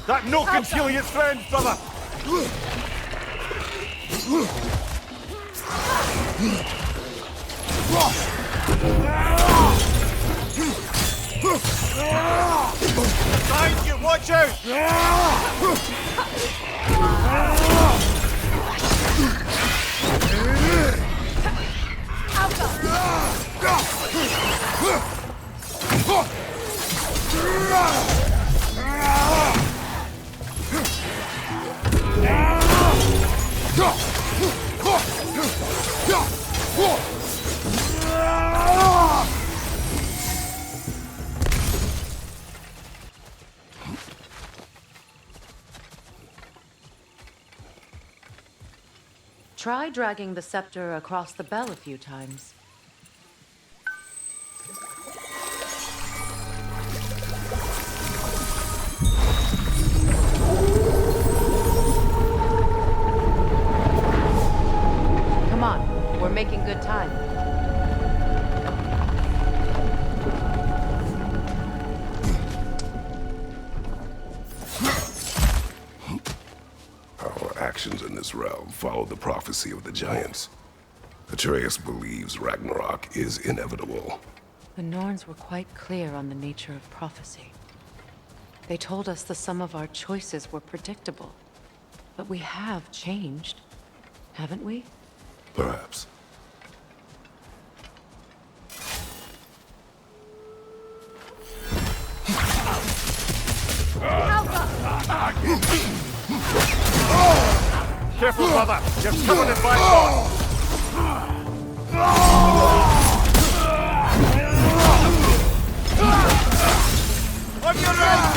That no can kill its friends, brother! Behind you, watch out! Try dragging the scepter across the bell a few times. Come on, we're making good time. Our actions in this realm follow the prophecy of the giants. Atreus believes Ragnarok is inevitable. The Norns were quite clear on the nature of prophecy. They told us the sum of our choices were predictable. But we have changed, haven't we? Perhaps. Careful, brother! You're covered in Bifrost! On your right!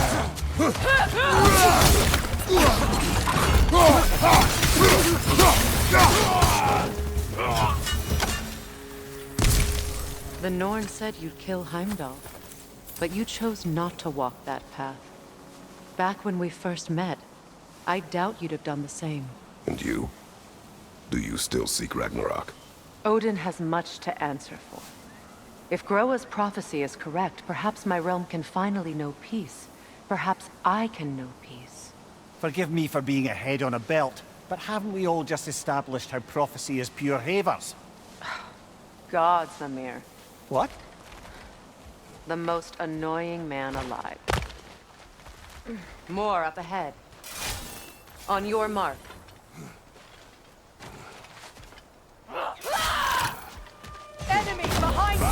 The Norn said you'd kill Heimdall, but you chose not to walk that path. Back when we first met, I doubt you'd have done the same. And you? Do you still seek Ragnarok? Odin has much to answer for. If Groa's prophecy is correct, perhaps my realm can finally know peace. Perhaps I can know peace. Forgive me for being a head on a belt, but haven't we all just established how prophecy is pure havers? Gods, Amir. What? The most annoying man alive. More up ahead. On your mark. Enemy behind you!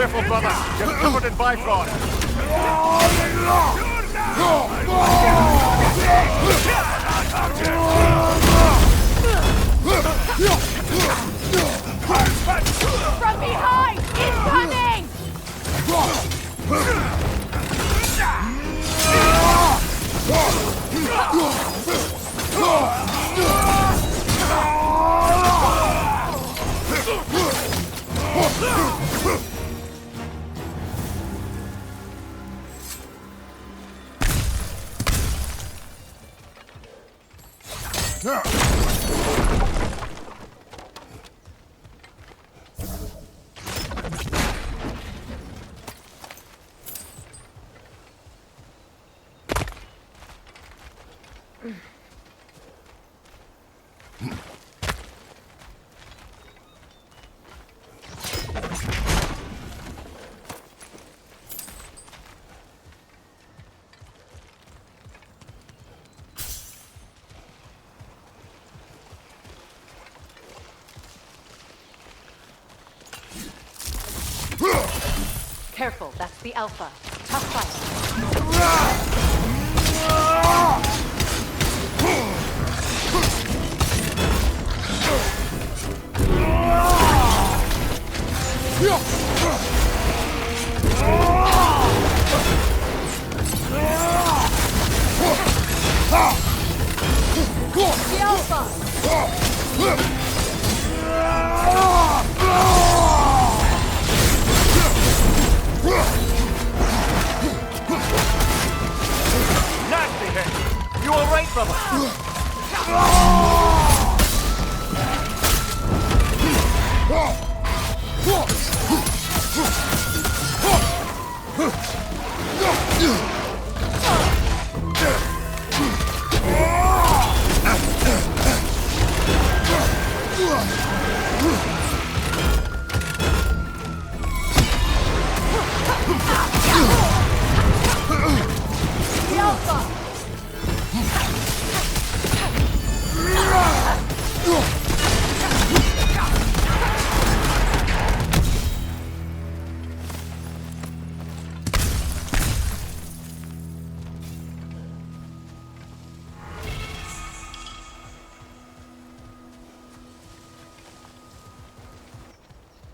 Careful, brother. You're covered in Bifrost. From behind! Incoming! Careful, that's the Alpha. Tough fight. The Alpha! Nasty hit. You all right, brother? The Alpha!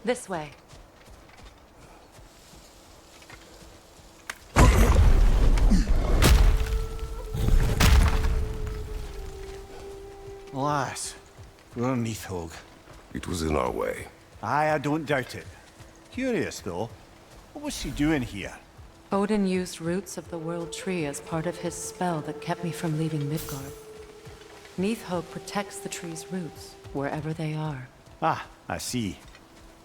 This way. Alas, poor Neathhog. It was in our way. Aye, I don't doubt it. Curious, though. What was she doing here? Odin used roots of the World Tree as part of his spell that kept me from leaving Midgard. Neathhog protects the tree's roots, wherever they are. Ah, I see.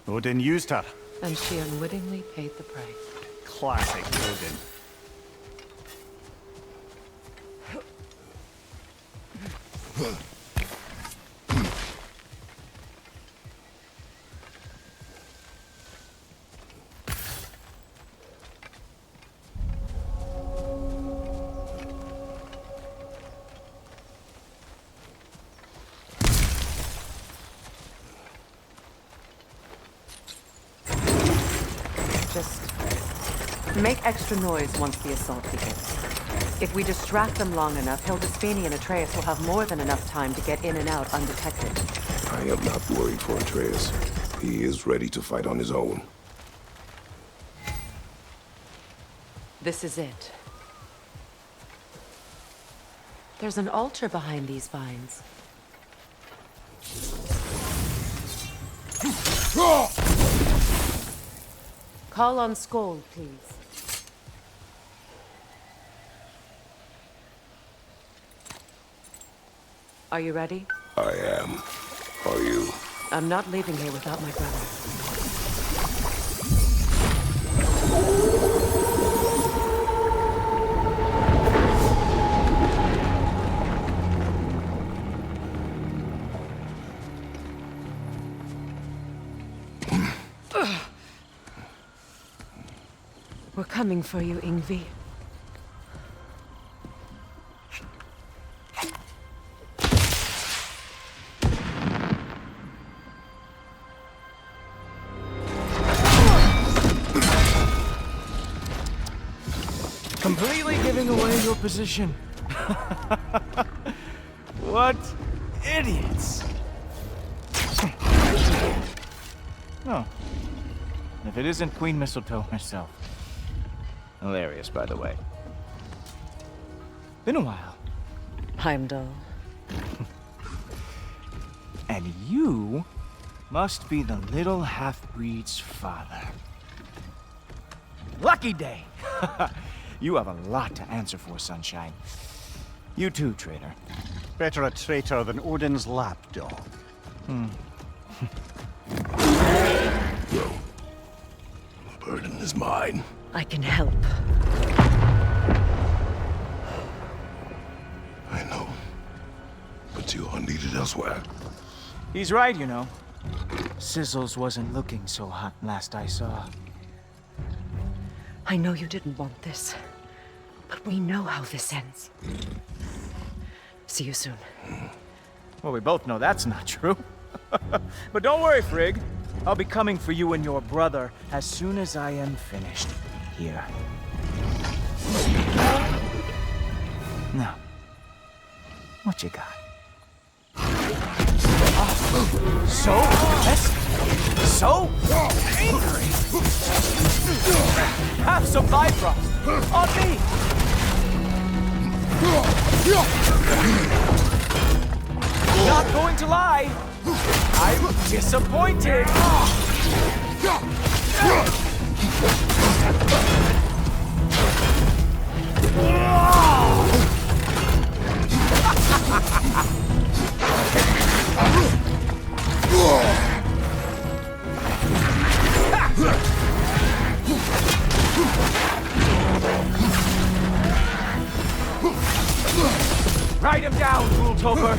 Odin used her. And she unwittingly paid the price. Classic Odin. Just make extra noise once the assault begins. If we distract them long enough, Hildisfini and Atreus will have more than enough time to get in and out undetected. I am not worried for Atreus. He is ready to fight on his own. This is it. There's an altar behind these vines. Call on Skoll, please. Are you ready? I am. Are you? I'm not leaving here without my brother. We're coming for you, Yngvi. giving away your position. What idiots. Oh. If it isn't Queen Mistletoe herself. Hilarious, by the way. Been a while. Heimdall. And you must be the little half-breed's father. Lucky day! You have a lot to answer for, Sunshine. You too, traitor. Better a traitor than Odin's lapdog. No. The burden is mine. I can help. I know. But you are needed elsewhere. He's right, you know. Sizzles wasn't looking so hot last I saw. I know you didn't want this, but we know how this ends. See you soon. Well, we both know that's not true. But don't worry, Frigg. I'll be coming for you and your brother as soon as I am finished here. Now, what you got? So pissed, so angry. Have some Bifrost on me. Not going to lie, I'm disappointed. Write him down, Ghoul-Toper!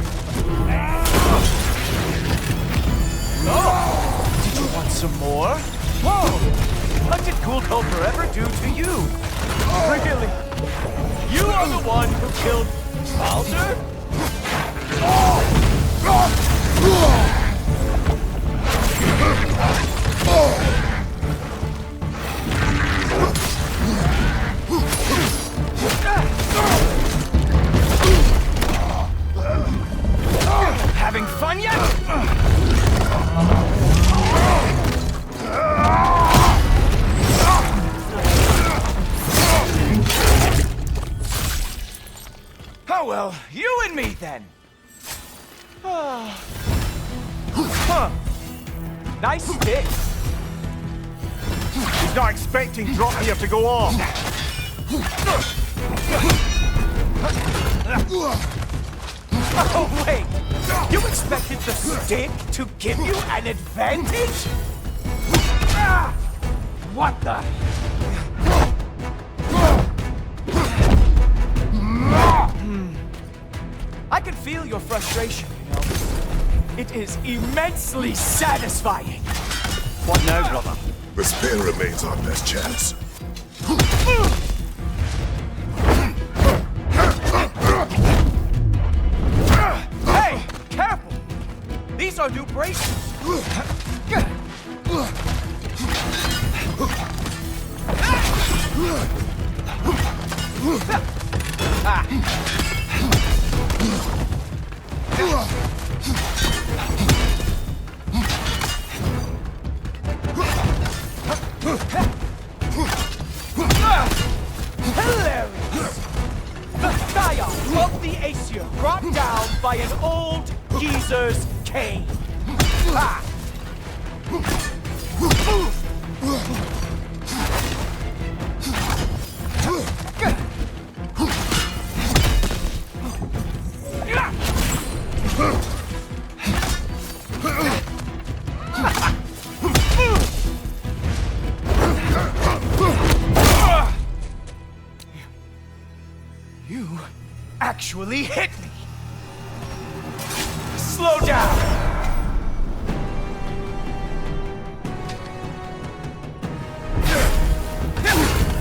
Oh! Did you want some more? Whoa! What did Ghoul-Toper ever do to you? Really? You are the one who killed Baldur? Having fun yet? Oh well, you and me then. Huh. Nice stick. He's not expecting drop here to go off. Oh, wait! You expected the stick to give you an advantage? Ah! What the? I can feel your frustration, you know. It is immensely satisfying. What now, brother? The spear remains our best chance. Hey, careful! These are new braces. Hilarious! The scion of the Aesir brought down by an old geezer's cane. Ha! You actually hit me! Slow down!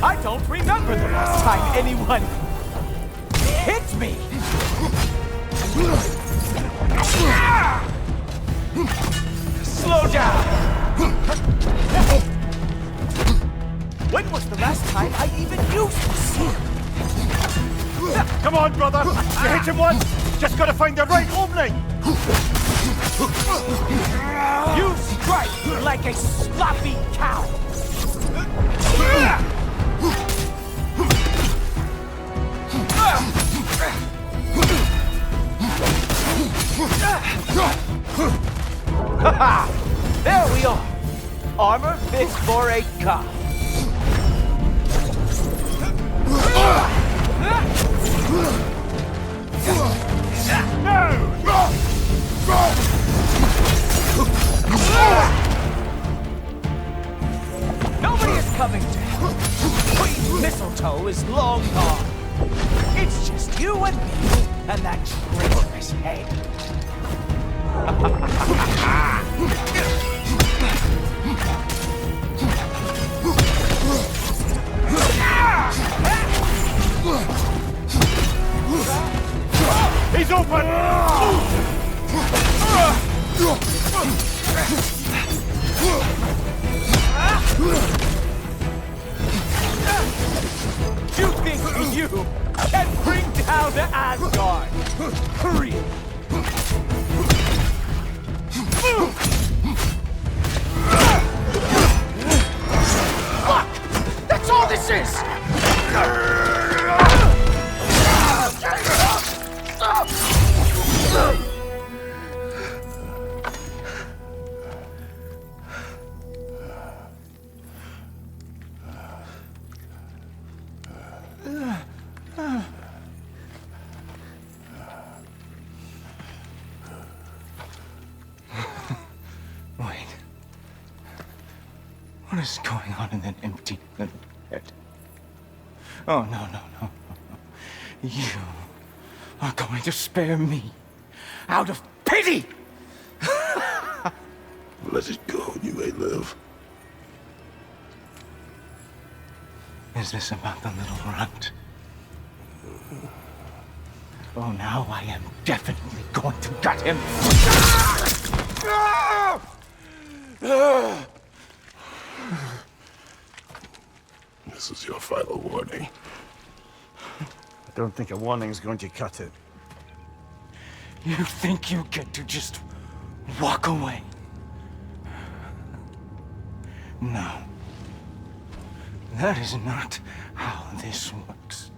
I don't remember the last time anyone hit me! Slow down! When was the last time I even used the sword? Come on, brother! You hit him once, just gotta find the right opening! You strike like a sloppy cow! There we are! Armor fit for a cop. Nobody is coming down. Queen Mistletoe is long gone. It's just you and me and that traitorous head. He's open! You think you can bring down Asgard? Hurry! Fuck! That's all this is! Wait. What is going on in that empty little head? Oh, no. You are going to spare me out of pity! Let it go, you may live. Is this about the little runt? Oh, now I am definitely going to gut him. This is your final warning. I don't think a warning's going to cut it. You think you get to just walk away? No. That is not how this works.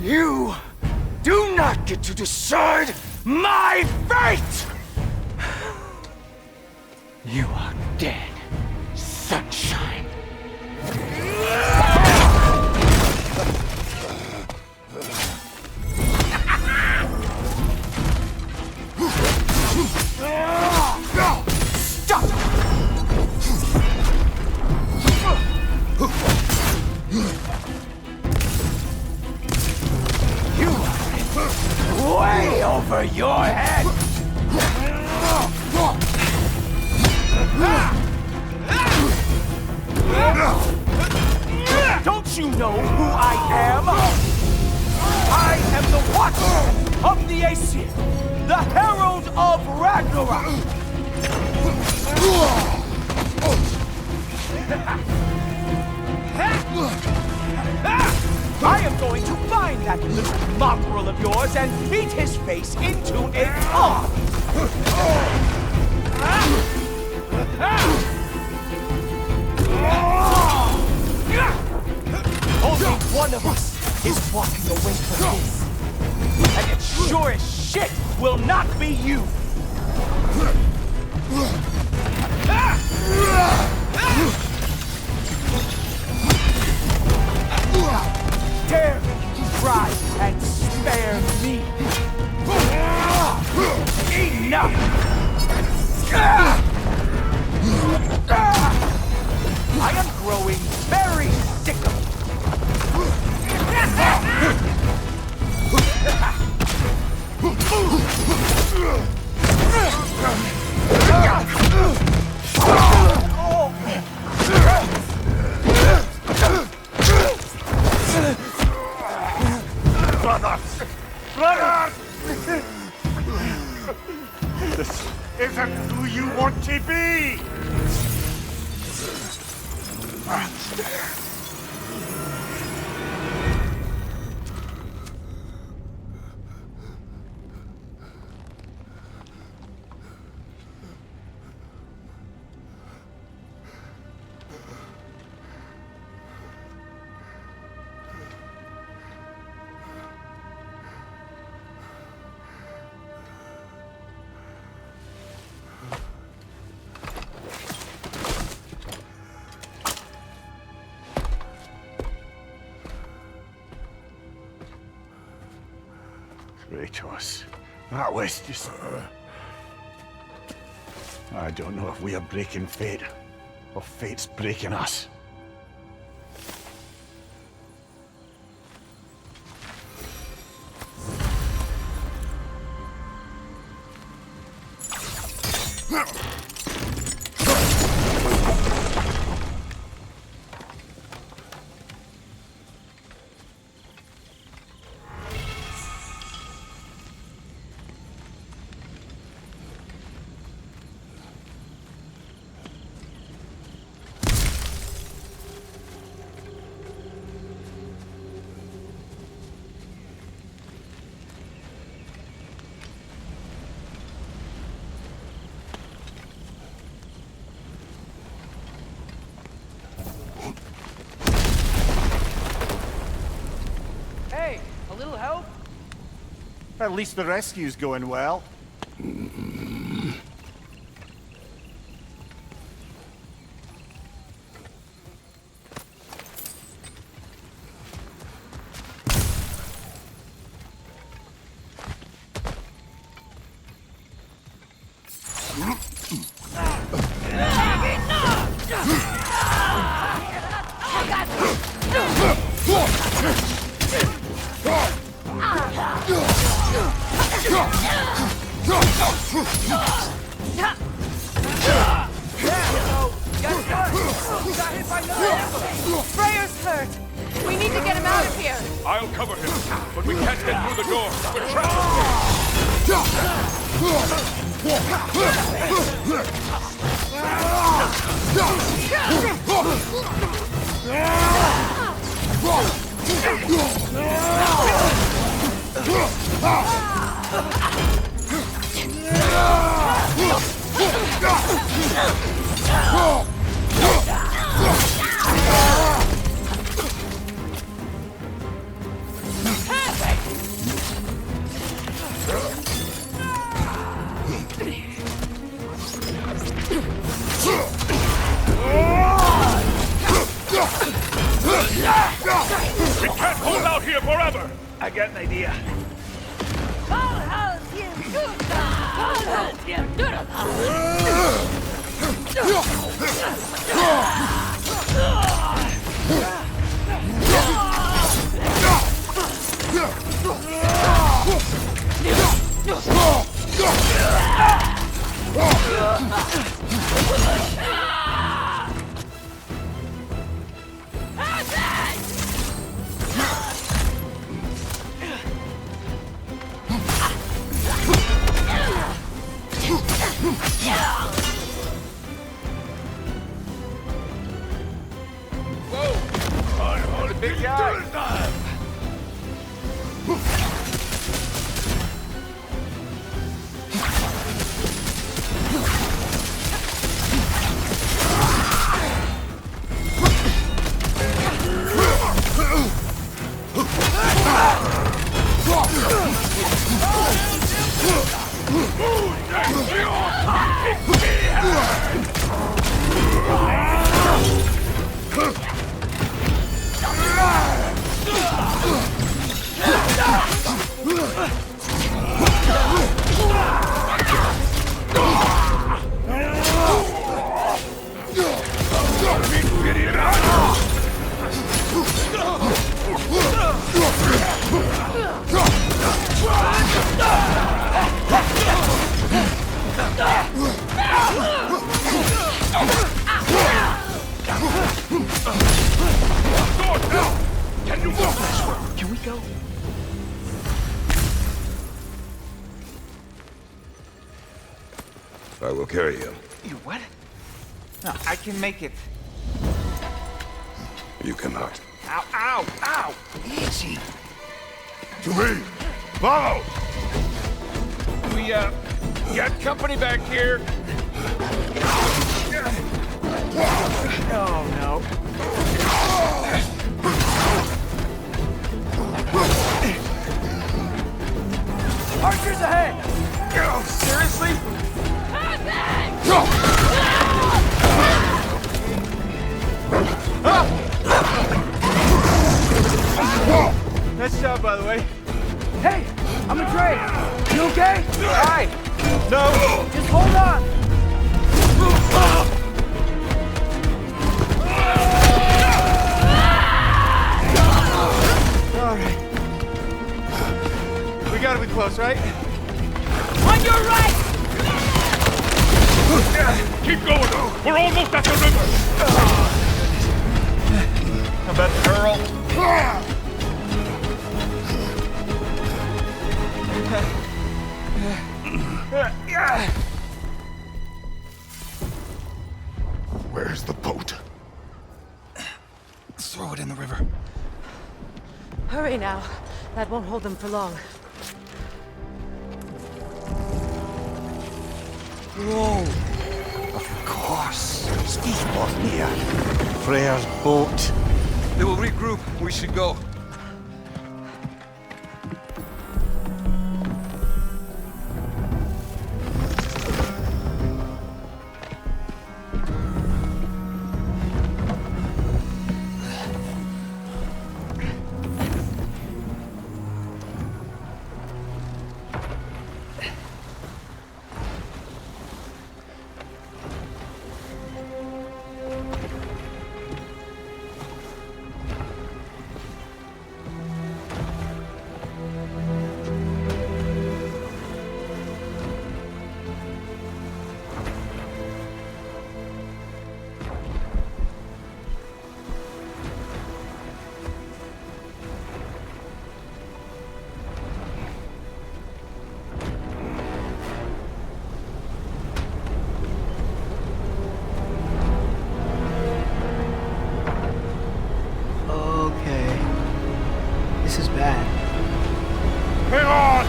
You do not get to decide my fate! You are dead, sunshine. Stop! You are way over your head! Don't you know who I am? I am the Watcher of the Aesir, the Herald of Ragnarok! I am going to find that little mongrel of yours and beat his face into a pulp! Only one of us is walking away from this. And it sure as shit will not be you! Dare you try and spare me! Enough! I am growing very sick of it. This isn't who you want to she be? Kratos, that was just... I don't know if we are breaking fate, or fate's breaking us. Hey, a little help? At least the rescue's going well. Freyr's hurt. We need to get him out of here. I'll cover him, but we can't get through the door. We're trapped. We can't hold out here forever! I got an idea. Big guy! Can we go? I will carry him. You what? No, I can make it. You cannot. Ow, ow, ow! Easy. To me! Follow! We, got company back here. Oh, no. Archers ahead! Oh, seriously? Nice job, by the way. Hey, I'm a Drake. You okay? Hi. No. Just hold on. All right. We gotta be close, right? On your right! Keep going! We're almost at the river! How about Earl? Where's the boat? Throw it in the river. Hurry now. That won't hold them for long. Whoa! Of course. Speedboat here. Freyr's boat. They will regroup. We should go. Okay. This is bad. Hang on!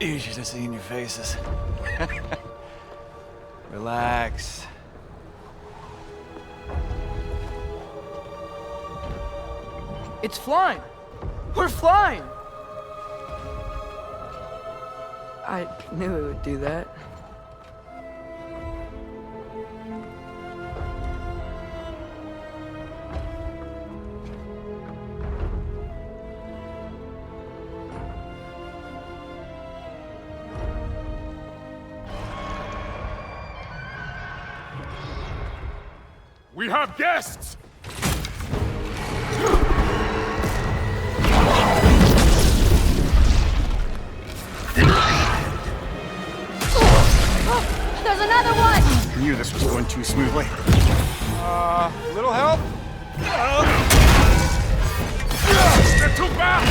You should have seen your faces. Relax. It's flying. We're flying. I knew it would do that. We have guests! There's another one! Knew this was going too smoothly. Little help? They're too fast!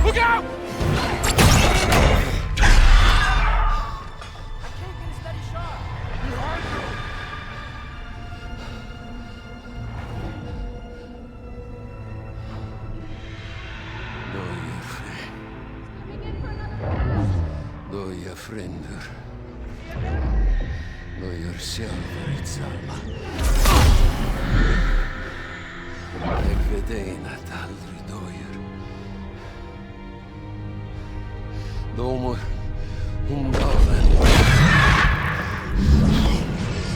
Look out! Doja frender. Doja själva i samma. Jag vet en att aldrig dojer. Domor hundaven.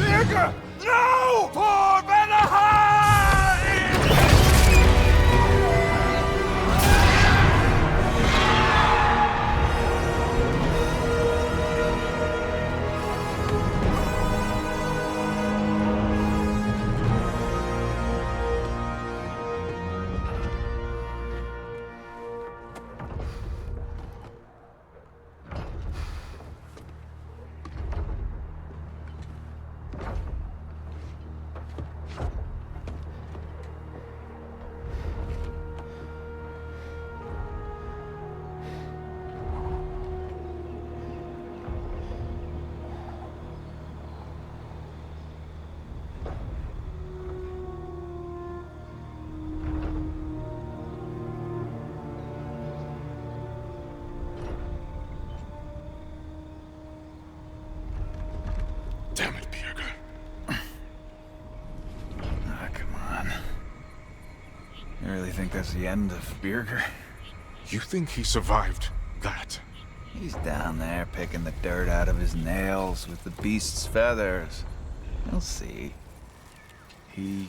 Nigga! No! For Vanaheim! Birger. Ah, come on. You really think that's the end of Birger? You think he survived that? He's down there picking the dirt out of his nails with the beast's feathers. You'll see. He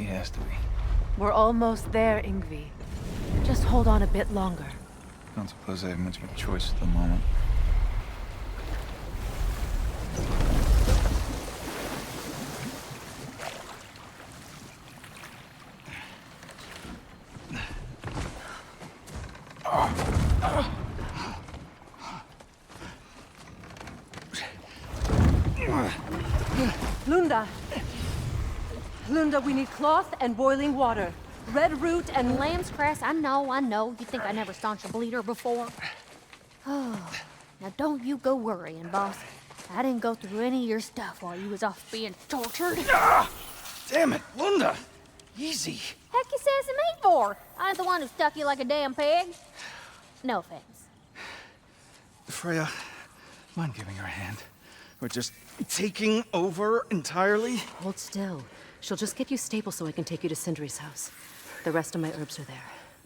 has to be. We're almost there, Ingvi. Just hold on a bit longer. Don't suppose I have much of a choice at the moment. Lunda! Lunda, we need cloth and boiling water. Red root and Lamb's cress, I know. You think I never staunched a bleeder before? Oh, now don't you go worrying, boss. I didn't go through any of your stuff while you was off being tortured. Ah! Damn it, Lunda! Easy. Heck you sassing me for? I ain't the one who stuck you like a damn pig. No offense. Freya, mind giving her a hand? We're just taking over entirely? Hold still. She'll just get you stable so I can take you to Sindri's house. The rest of my herbs are there.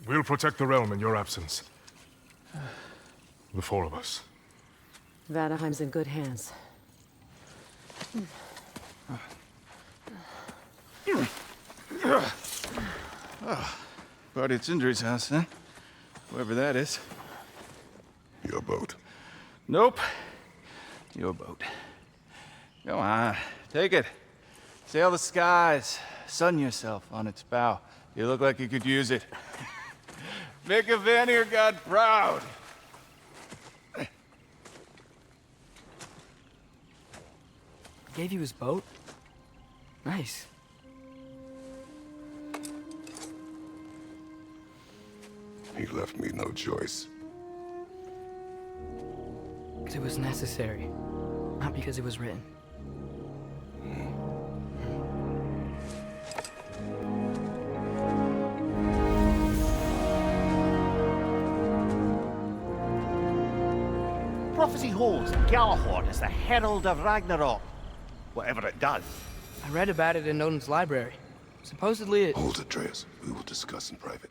We'll protect the realm in your absence. The four of us. Vanaheim's in good hands. Party at Sindri's house, huh? Whoever that is. Your boat. Nope. Your boat. Come on, take it. Sail the skies. Sun yourself on its bow. You look like you could use it. Make a Vanir god proud. Gave you his boat? Nice. He left me no choice. Because it was necessary. Not because it was written. Prophecy holds that Gjallarhorn is the herald of Ragnarok. Whatever it does. I read about it in Odin's library. Supposedly it... Hold it, Atreus. We will discuss in private.